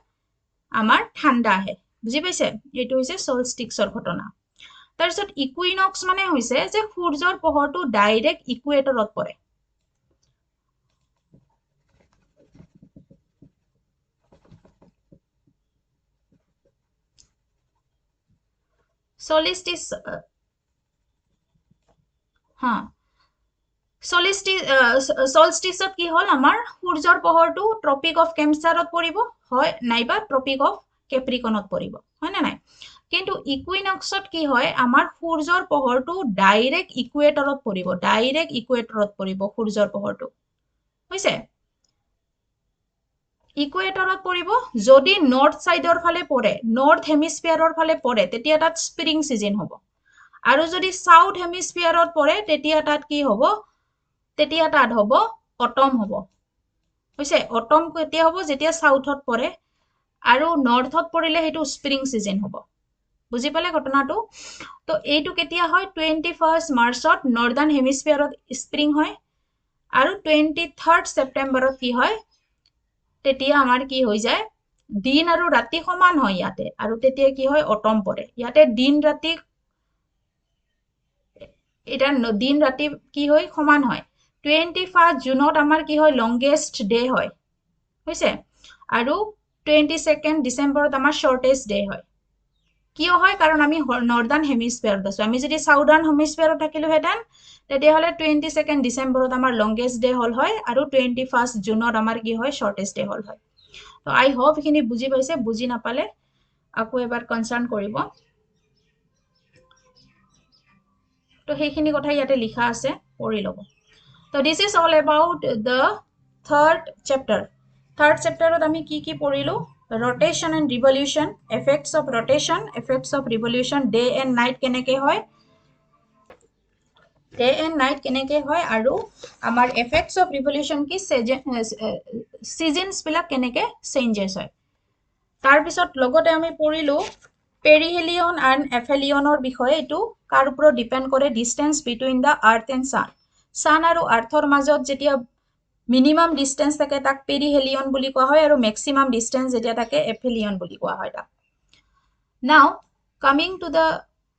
A: আমাৰ ঠাণ্ডা আহে বুজি পাইছে এইটো হৈছে সলস্টিক্সৰ ঘটনা তাৰপিছত ইকুইনক্স মানে হৈছে যে সূৰ্যৰ পোহৰটো ডাইৰেক্ট ইকুৱেটৰত পৰে সলস্টিচত কি হল আমাৰ সূৰ্যৰ পোহৰটো ট্ৰপিক অফ কেঞ্চাৰত পৰিব হয় নাইবা ট্ৰপিক অফ কেপ্ৰিকনত পৰিব হয় না নাই কিন্তু ইকুইনক্সত কি হয় আমাৰ সূৰ্যৰ পোহৰটো ডাইৰেক্ট ইকুৱেটৰত পৰিব সূৰ্যৰ পোহৰটো হৈছে ইকুৱেটৰত পৰিব যদি নৰ্থ সাইডৰ ফালে পৰে নৰ্থ হেমিস্ফিয়াৰৰ ফালে পৰে তেতিয়া তাত স্প্ৰিং সিজন হ'ব আৰু যদি সাউথ হেমিস্ফিয়াৰত পৰে তেতিয়া তাত কি হ'ব তেতিয়া তাত হ'ব অটম হ'ব হৈছে অটম কেতিয়া হ'ব যেতিয়া সাউথত পৰে আৰু নৰ্থত পৰিলে হেতু স্প্ৰিং সিজন হ'ব বুজি পালে ঘটনাটো তো এইটো কেতিয়া হয় 21 মাৰ্চত নৰ্দাৰ্ণ হেমিস্ফিয়াৰত স্প্ৰিং হয় আৰু 23 সেপ্টেম্বৰত কি হয় তেতিয়া আমাৰ কি হৈ যায় দিন আৰু ৰাতি সমান হয় ইয়াতে আৰু তেতিয়া কি হয় অটম পৰে ইয়াতে দিন ৰাতি এটা দিন ৰাতি কি হয় সমান হয় 21 জুনত আমাৰ কি হয় লংগেষ্ট ডে হয় হৈছে আৰু 22 ডিসেম্বৰত আমাৰ শৰ্টেষ্ট ডে হয় কিয় হয় কাৰণ আমি নৰ্দাৰ্ণ হেমিস্ফিয়াৰত আছো আমি যদি সাউদাৰ্ণ হেমিস্ফিয়াৰত থাকিলো হেতেন তেতিয়া হলে 22 ডিসেম্বৰত আমাৰ লংগেষ্ট ডে হল হয় আৰু 21 জুনত আমাৰ কি হয় শৰ্টেষ্ট ডে হল হয় তো আই হোপ এখিনি বুজি পাইছে বুজি নাপালে আকৌ এবাৰ কনসাৰ্ন কৰিব তো সেইখিনি কথা ইয়াতে লিখা আছে পঢ়ি লব তো this is all about the third চেপ্টাৰত আমি কি পঢ়িলো rotation and revolution, effects of rotation, effects of revolution, day and night কেনেকে হয়, day and night কেনেকে হয়, আৰু আমাৰ effects of revolution কি seasons বিলাক কেনেকে changes হয়. তাৰ পিছত লগতে আমি পঢ়িলো পেৰিহেলিয়ন and এফেলিয়নৰ বিষয়ে. এইটো কাৰ ওপৰত ডিপেন্ড কৰে, distance between the earth and sun. sun আৰু earthৰ মাজত যেতিয়া মিনিমাম ডিস্টেন্স থাকে তাক পেৰিহেলিয়ন বুলি কোৱা হয়, আৰু মেক্সিমাম ডিস্টেন্স যেতিয়া থাকে এফেলিয়ন বুলি কোৱা হয় তাক. Now coming to the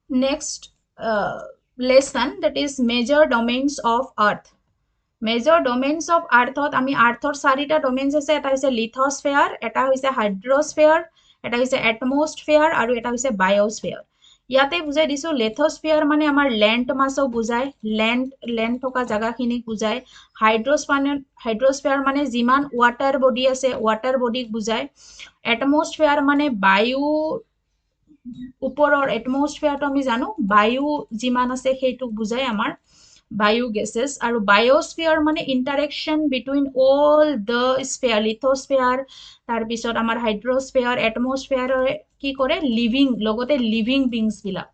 A: next lesson, that is major domains of earth. Major domains of earth আমি আৰ্থৰ চাৰিটা ডমেইনছ আছে. এটা হৈছে লিথোস্ফিয়াৰ, এটা হৈছে হাইড্ৰস্ফিয়াৰ, এটা হৈছে এটমস্ফিয়াৰ, আৰু এটা হৈছে বায়োস্ফিয়াৰ. ইয়াতে বুজাই দিছো লিথোস্ফিয়াৰ মানে আমাৰ লেণ্ড মাছক বুজায়, লেণ্ড থকা জাগাখিনিক বুজায়. হাইড্ৰস্ফিয়াৰ মানে যিমান ৱাটাৰ বডি আছে ৱাটাৰ বডিক বুজায়. এটমস্ফিয়াৰ মানে বায়ু, ওপৰৰ এটমস্ফিয়াৰটো আমি জানো বায়ু যিমান আছে সেইটোক বুজায় আমাৰ বায়ু গেছেছ. আৰু বায়োস্ফিয়াৰ মানে interaction between all the sphere, lithosphere, তাৰপিছত আমাৰ হাইড্ৰস্ফিয়াৰ, এটমস্ফিয়াৰে কি কৰে, লিভিং, লগতে লিভিং বিংছ বিলাক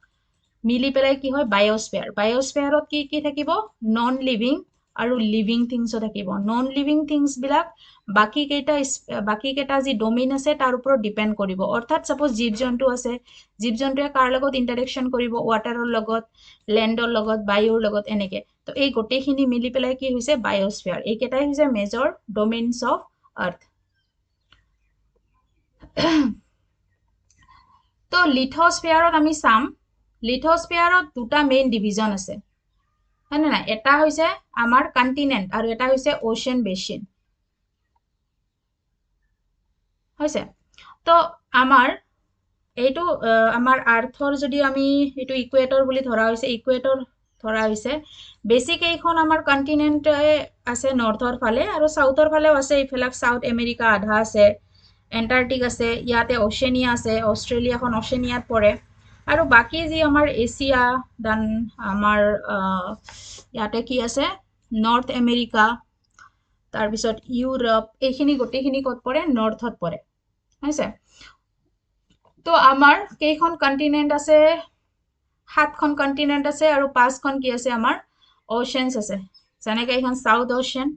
A: মিলি পেলাই কি হয় বায়োস্ফিয়াৰ. বায়োস্ফিয়াৰত কি কি থাকিব, নন লিভিং আৰু লিভিং থিংছো থাকিব. নন লিভিং থিংছ বিলাক বাকী কেইটা যি ডমেইন আছে তাৰ ওপৰত ডিপেণ্ড কৰিব. অৰ্থাৎ সাপোজ জীৱ জন্তু আছে, জীৱ জন্তুৱে কাৰ লগত ইণ্টাৰেকশ্যন কৰিব, ৱাটাৰৰ লগত, লেণ্ডৰ লগত, বায়ুৰ লগত, এনেকে. তো এই গোটেইখিনি মিলি পেলাই কি হৈছে বায়োস্ফিয়াৰ. এইকেইটাই হৈছে মেজৰ ডমেইনছ অফ আৰ্থ. তো লিথোস্ফিয়াৰত আমি চাম, লিথোস্ফিয়াৰত দুটা মেইন ডিভিজন আছে, হয়নে নাই? এটা হৈছে আমাৰ কণ্টিনেণ্ট আৰু এটা হৈছে অ'চিয়ান বেচিন, হৈছে. তো আমাৰ এইটো আমাৰ আৰ্থৰ যদি আমি এইটো ইকুৱেটৰ বুলি ধৰা হৈছে, ইকুৱেটৰ ধৰা হৈছে, বেছিক এইখন আমাৰ কণ্টিনেণ্ট আছে নৰ্থৰ ফালে, আৰু চাউথৰ ফালেও আছে. এইফালে চাউথ আমেৰিকা আধা আছে, এণ্টাৰ্কটিক আছে, ইয়াতে অচেনিয়া আছে, অষ্ট্ৰেলিয়াখন অচেনিয়াত পৰে. আৰু বাকী যি আমাৰ এছিয়া, দেন আমাৰ ইয়াতে কি আছে নৰ্থ আমেৰিকা, তাৰপিছত ইউৰোপ, এইখিনি গোটেইখিনি ক'ত পৰে, নৰ্থত পৰে, হৈছে. তো আমাৰ কেইখন কণ্টিনেণ্ট আছে, 7খন কণ্টিনেণ্ট আছে, আৰু 5খন কি আছে আমাৰ অ'চিয়ানছ আছে. যেনেকৈ এইখন চাউথ অ'চিয়ান,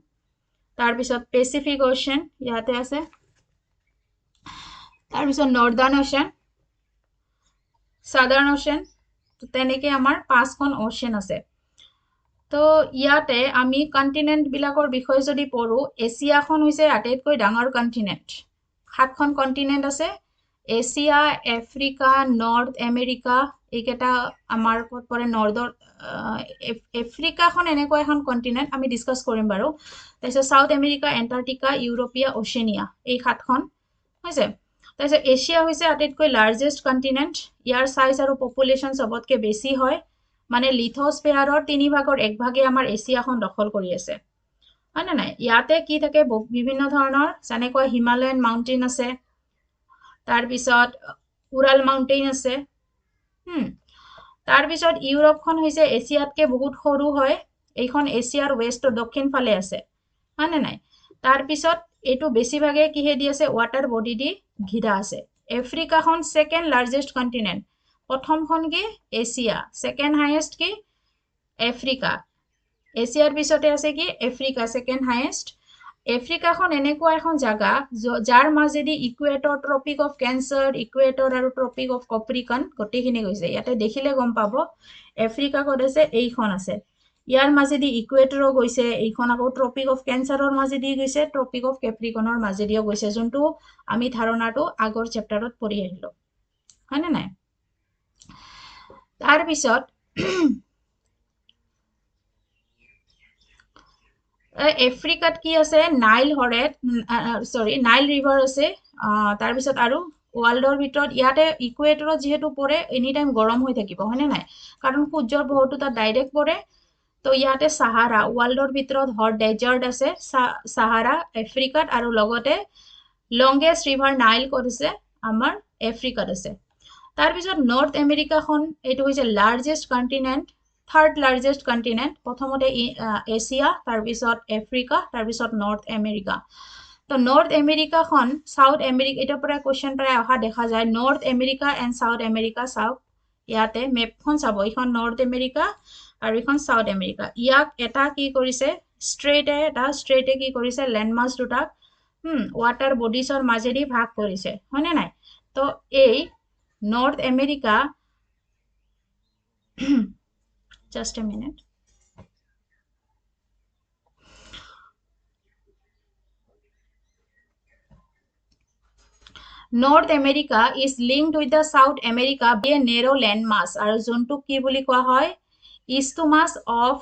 A: তাৰপিছত পেচিফিক অ'চিয়ান ইয়াতে আছে, তাৰপিছত নৰ্দাৰ্ণ অ'চিয়ান, সাদাৰ্ণ অ'চিয়ান, তেনেকৈ আমাৰ 5খন অ'চিয়ান আছে. তো ইয়াতে আমি কণ্টিনেণ্ট বিলাকৰ বিষয়ে যদি পঢ়ো, এছিয়াখন হৈছে আটাইতকৈ ডাঙৰ কণ্টিনেণ্ট. 7খন কণ্টিনেণ্ট আছে, এছিয়া, আফ্ৰিকা, নৰ্থ আমেৰিকা, এইকেইটা আমাৰ ক'ত পৰে, নৰ্থৰ আফ্ৰিকাখন এনেকুৱা এখন কণ্টিনেণ্ট, আমি ডিছকাছ কৰিম বাৰু. তাৰপিছত চাউথ আমেৰিকা, এণ্টাৰ্কটিকা, ইউৰোপীয়া, অচেনিয়া, এই 7খন হৈছে. তাৰপিছত এছিয়া হৈছে আটাইতকৈ লাৰ্জেষ্ট কণ্টিনেণ্ট. ইয়াৰ চাইজ আৰু পপুলেশ্যন চবতকৈ বেছি হয়, মানে লিথোস্ফিয়াৰৰ 3/1 ভাগে আমাৰ এছিয়াখন দখল কৰি আছে, হয়নে নাই? ইয়াতে কি থাকে, বিভিন্ন ধৰণৰ, যেনেকৈ হিমালয়ান মাউণ্টেইন আছে, তাৰপিছত উৰাল মাউণ্টেইন আছে. তাৰপিছত ইউৰোপখন হৈছে এছিয়াতকৈ বহুত সৰু হয়, এইখন এছিয়াৰ ৱেষ্টৰ দক্ষিণ ফালে আছে, হয়নে নাই? তাৰপিছত এইটো বেছিভাগে কিহেদি আছে, ৱাটাৰ বডি দি ঘিৰা আছে. আফ্ৰিকাখন ছেকেণ্ড লাৰ্জেষ্ট কণ্টিনেণ্ট, প্ৰথমখন কি এছিয়া, ছেকেণ্ড হাইয়েষ্ট কি আফ্ৰিকা, এছিয়াৰ পিছতে আছে কি আফ্ৰিকা, ছেকেণ্ড হাইয়েষ্ট. আফ্ৰিকাখন এনেকুৱা এখন জাগা যাৰ মাজেদি equator, tropic of cancer, equator আৰু ট্ৰপিক অফ কপ্ৰিকন গোটেইখিনি গৈছে. ইয়াতে দেখিলে গম পাব আফ্ৰিকা ক'ত আছে, এইখন আছে. ইয়াৰ মাজেদি ইকুৱেটৰো গৈছে, এইখন আকৌ ট্ৰপিক অফ কেঞ্চাৰৰ মাজেদি গৈছে, ট্ৰপিক অফ কেপ্ৰিকনৰ মাজেদিও গৈছে, যোনটো আমি ধাৰণাটো আগৰ চেপ্টাৰত পঢ়ি আহিলো, হয়নে নাই? তাৰপিছত আফ্ৰিকাত কি আছে, নাইল ৰিভাৰ আছে. তাৰপিছত আৰু ৱৰ্ল্ডৰ ভিতৰত ইয়াতে ইকুৱেটৰত যিহেতু পৰে, এনি টাইম গৰম হৈ থাকিব, হয়নে নাই? কাৰণ সূৰ্যৰ পোহৰটো তাত ডাইৰেক্ট পৰে. তো ইয়াতে সাহাৰা, ৱৰ্ল্ডৰ ভিতৰত হট ডেজাৰ্ট আছে সাহাৰা আফ্ৰিকাত, আৰু লগতে লংগেষ্ট ৰিভাৰ নাইল ক'ত আছে, আমাৰ আফ্ৰিকাত আছে. তাৰপিছত নৰ্থ আমেৰিকাখন, এইটো হৈছে largest continent, third largest continent, প্ৰথমতে এছিয়া, তাৰপিছত আফ্ৰিকা, তাৰপিছত নৰ্থ আমেৰিকা. তো নৰ্থ আমেৰিকাখন সাউথ আমেৰিকা এটাৰ পৰা কোৱেশ্চন প্ৰায় অহা দেখা যায় north America and south America চাওক ইয়াতে মেপখন চাব এইখন নৰ্থ আমেৰিকা আৰু এইখন সাউথ আমেৰিকা ইয়াক এটা কি কৰিছে ষ্ট্ৰেইটে কি কৰিছে লেণ্ডমাছ দুটাক ৱাটাৰ বডিজৰ মাজেদি ভাগ কৰিছে হয়নে নাই তো এই north America just a minute North America is linked with the South America by a narrow landmass আৰু যোনটো কি বুলি কোৱা হয় Isthmus of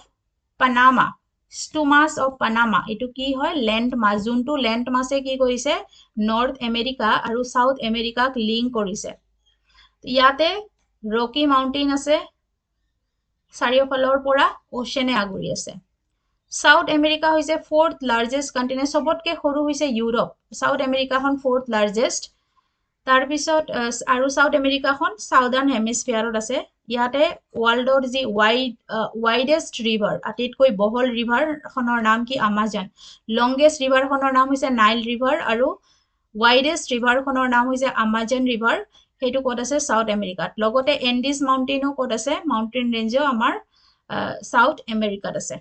A: Panama Isthmus of Panama এইটো কি হয় লেণ্ডমাছ যোনটো লেণ্ডমাছে কি কৰিছে নৰ্থ আমেৰিকা আৰু সাউথ আমেৰিকাক লিংক কৰিছে ইয়াতে ৰকি মাউণ্টেইন আছে চাৰিওফালৰ পৰা ওচেনে আগুৰি আছে সাউথ আমেৰিকা হৈছে ফৰ্থ লাৰ্জেষ্ট কণ্টিনেণ্ট সবতকে সৰু হৈছে ইউৰোপ সাউথ আমেৰিকাখন ফৰ্থ লাৰ্জেষ্ট তাৰপিছত আৰু সাউথ আমেৰিকাখন সাউদাৰ্ণ হেমিস্ফিয়াৰত আছে ইয়াতে ৱৰ্ল্ডৰ যি ৱাইডেষ্ট ৰিভাৰ আটাইতকৈ বহল ৰিভাৰখনৰ নাম কি আমাজন লংগেষ্ট ৰিভাৰখনৰ নাম হৈছে নাইল ৰিভাৰ আৰু ৱাইডেষ্ট ৰিভাৰখনৰ নাম হৈছে আমাজন ৰিভাৰ সেইটো ক'ত আছে সাউথ আমেৰিকাত লগতে এণ্ডিজ মাউণ্টেইনো ক'ত আছে মাউণ্টেইন ৰেঞ্জো আমাৰ সাউথ আমেৰিকাত আছে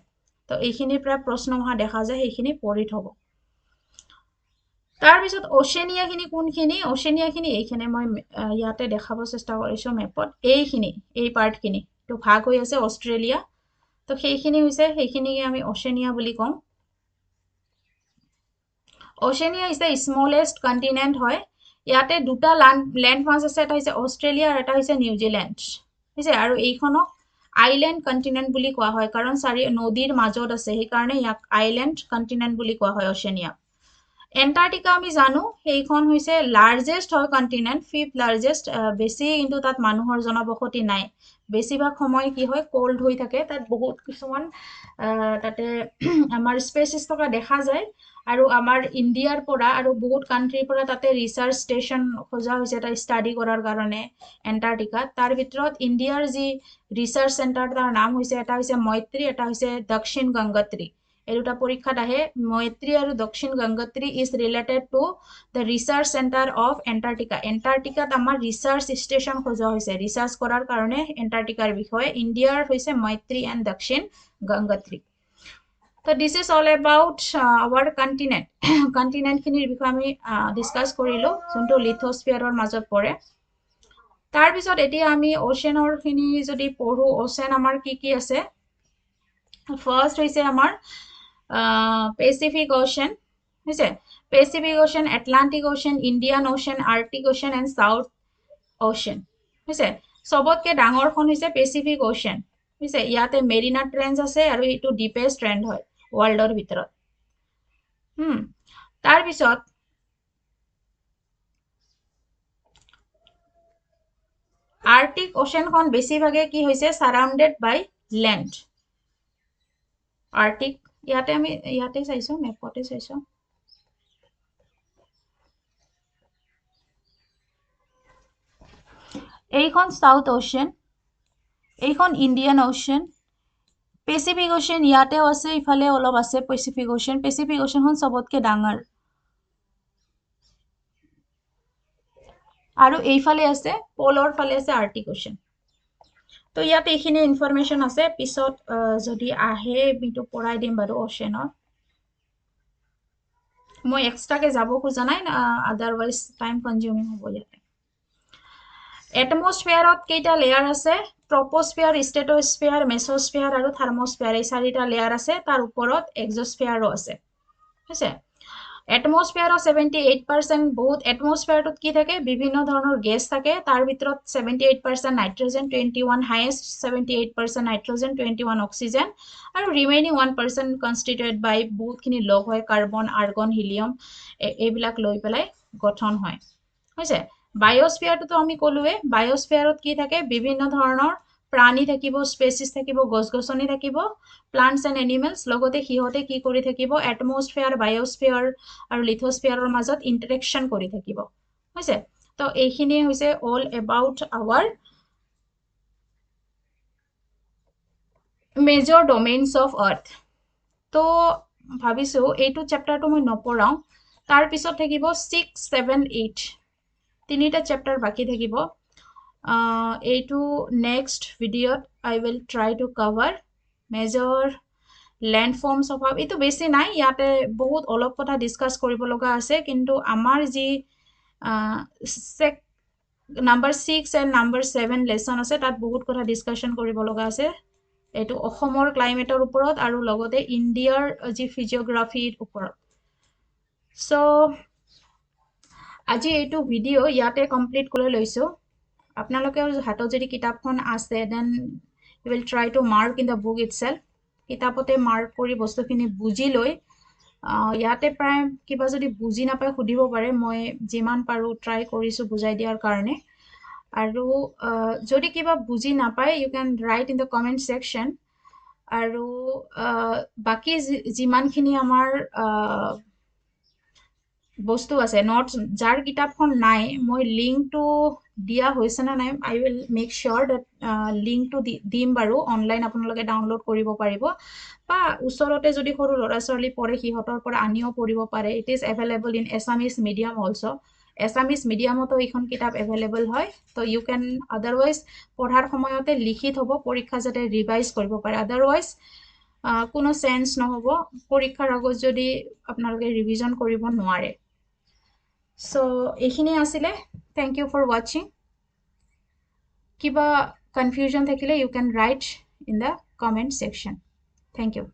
A: তো এইখিনিৰ পৰা প্ৰশ্ন অহা দেখা যায় সেইখিনি পঢ়ি থ'ব তাৰপিছত ওশেনিয়াখিনি কোনখিনি ওশেনিয়াখিনি এইখিনি মই ইয়াতে দেখাব চেষ্টা কৰিছো মেপত এইখিনি এই পাৰ্টখিনি তো ভাগ হৈ আছে অষ্ট্ৰেলিয়া তো সেইখিনি হৈছে সেইখিনিকে আমি ওশেনিয়া বুলি কওঁ Oceania is the smallest continent হয় ইয়াতে দুটা লেণ্ড মাছ আছে এটা হৈছে অষ্ট্ৰেলিয়া আৰু এটা হৈছে নিউজিলেণ্ড হৈছে আৰু এইখনক আইলেণ্ড কণ্টিনেণ্ট বুলি কোৱা হয় কাৰণ নদীৰ মাজত আছে সেইকাৰণে ইয়াক আইলেণ্ড কণ্টিনেণ্ট বুলি কোৱা হয় ওশেনিয়া এণ্টাৰ্কটিকা আমি জানো সেইখন হৈছে লাৰ্জেষ্ট হয় কণ্টিনেণ্ট ফিফথ লাৰ্জেষ্ট বেছি কিন্তু তাত মানুহৰ জনবসতি নাই বেছিভাগ সময় কি হয় কোল্ড হৈ থাকে তাত বহুত কিছুমান তাতে আমাৰ স্পেচিছ থকা দেখা যায় আৰু আমাৰ ইণ্ডিয়াৰ পৰা আৰু বহুত কাণ্ট্ৰিৰ পৰা তাতে ৰিচাৰ্চ ষ্টেচন খোজা হৈছে এটা ষ্টাডি কৰাৰ কাৰণে এণ্টাৰ্কটিকাত তাৰ ভিতৰত ইণ্ডিয়াৰ যি ৰিচাৰ্চ চেণ্টাৰ তাৰ নাম হৈছে এটা হৈছে মৈত্ৰী এটা হৈছে দক্ষিণ গংগোত্ৰী এই দুটা পৰীক্ষাত আহে মৈত্ৰী আৰু Dakshin Gangotri is related to the research centre of Antarctica এণ্টাৰ্কটিকাত আমাৰ ৰিচাৰ্চ ষ্টেচন খোজা হৈছে ৰিচাৰ্চ কৰাৰ কাৰণে এণ্টাৰ্কটিকাৰ বিষয়ে ইণ্ডিয়াৰ হৈছে মৈত্ৰী এণ্ড দক্ষিণ গংগোত্ৰী তো this is all about our কণ্টিনেণ্টখিনিৰ বিষয়ে আমি ডিছকাছ কৰিলোঁ যোনটো লিথোস্ফিয়াৰৰ মাজত পৰে তাৰপিছত এতিয়া আমি অ'চেনৰখিনি যদি পঢ়োঁ অ'চেন আমাৰ কি কি আছে ফাৰ্ষ্ট হৈছে আমাৰ পেচিফিক অ'চেন হৈছে Pacific Ocean Atlantic Ocean Indian Ocean Arctic Ocean and South Ocean হৈছে চবতকৈ ডাঙৰখন হৈছে পেচিফিক অ'চেন হৈছে ইয়াতে মেৰিনা ট্ৰেঞ্চ আছে আৰু এইটো ডিপেষ্ট ট্ৰেণ্ড হয় ৱৰ্ল্ডৰ ভিতৰত তাৰপিছত আৰ্কটিক অ'চেনখন বেছিভাগে কি হৈছে ছাৰাউণ্ডেড বাই লেণ্ড আৰ্কটিক ইয়াতে চাইছো মেপতে চাইছো এইখন সাউথ অ'চেন এইখন ইণ্ডিয়ান অ'চেন পেচিফিক অ'চেন ইয়াতেও আছে ইফালে অলপ আছে পেচিফিক অ'চেনখন চবতকৈ ডাঙৰ আৰু এইফালে আছে পলৰ ফালে আছে আৰ্কটিক অ'চেন তো ইয়াত এইখিনি ইনফৰমেশ্যন আছে পিছত যদি আহে এইটো পঢ়াই দিম বাৰু অ'চেনৰ মই এক্সট্ৰাকৈ যাব খোজা নাই আদাৰৱাইজ টাইম কনজিউমিং হ'ব ইয়াতে এটমস্ফিয়াৰত কেইটা লেয়াৰ আছে ট্ৰপস্ফিয়াৰ ষ্টেটস্ফিয়াৰ মেছস্ফিয়াৰ আৰু থাৰ্মস্ফিয়াৰ এই চাৰিটা লেয়াৰ আছে তাৰ ওপৰত এক্সস্ফিয়াৰো আছে হৈছে এটমস্ফিয়াৰত 78% বহুত এটমস্ফিয়াৰটোত কি থাকে বিভিন্ন ধৰণৰ গেছ থাকে তাৰ ভিতৰত 78% নাইট্ৰজেন 21 হাইয়েষ্ট 78% নাইট্ৰজেন 21 অক্সিজেন আৰু ৰিমেইনিং 1% কনষ্টিটিউটেড বাই বহুতখিনি লগ হয় কাৰ্বন আৰ্গন হিলিয়াম এইবিলাক লৈ পেলাই গঠন হয় হৈছে বায়'স্ফিয়াৰটোতো আমি ক'লোৱে বায়'স্ফিয়াৰত কি থাকে বিভিন্ন ধৰণৰ প্ৰাণী থাকিব স্পেচিছ থাকিব গছ গছনি থাকিব প্লান্টছ এণ্ড এনিমেলছ লগতে সিহঁতে কি কৰি থাকিব এটমস্ফিয়াৰ বায়'স্ফিয়াৰ আৰু লিথোস্ফিয়াৰৰ মাজত ইণ্টাৰেকশ্যন কৰি থাকিব হৈছে তো এইখিনি হৈছে all about our major domains of earth তো ভাবিছোঁ এইটো চেপ্টাৰটো মই নপঢ়াওঁ তাৰ পিছত থাকিব 6, 7, 8 তিনিটা চেপ্টাৰ বাকি থাকিব এইটো নেক্সট ভিডিঅ'ত I will try to cover major landforms of এইটো বেছি নাই ইয়াতে বহুত অলপ কথা ডিসকাস কৰিব লগা আছে কিন্তু আমাৰ যি নাম্বাৰ 6 and নাম্বাৰ 7 লেসন আছে তাত বহুত কথা ডিসকাশন কৰিব লগা আছে এইটো অসমৰ ক্লাইমেটৰ ওপৰত আৰু লগতে ইণ্ডিয়াৰ যি ফিজিওগ্ৰাফিৰ ওপৰত সো আজি এইটো ভিডিঅ' ইয়াতে কমপ্লিট কৰি লৈছো আপোনালোকে হাতত যদি কিতাপখন আছে then you will try to mark in the book itself কিতাপতে মাৰ্ক কৰি বস্তুখিনি বুজি লৈ ইয়াতে প্ৰায় কিবা যদি বুজি নাপায় সুধিব পাৰে মই যিমান পাৰো ট্ৰাই কৰিছো বুজাই দিয়াৰ কাৰণে আৰু যদি কিবা বুজি নাপায় you can write in the comment section আৰু বাকি যিমানখিনি আমাৰ বস্তু আছে নোটস যাৰ কিতাপখন নাই মই লিংকটো দিয়া হৈছে না নাই I will make sure that লিংকটো দিম বাৰু অনলাইন আপোনালোকে ডাউনলোড কৰিব পাৰিব বা উচৰতে যদি সৰু লৰা ছোৱালী পঢ়ে হিহতৰ পৰা আনিও পঢ়িব পাৰে it is available in Assamese medium also Assamese mediumতো এইখন কিতাপ available হয় তো you can otherwise পঢ়াৰ সময়তে লিখি থব পৰীক্ষা যাতে ৰিভাইজ কৰিব পাৰে otherwise কোনো সেন্স নহব পৰীক্ষাৰ আগত যদি আপোনালোকে ৰিভিজন কৰিব নোৱাৰে So, এইখিনি আছিলে thank you for watching কিবা confusion থাকিলে you can write in the comment section thank you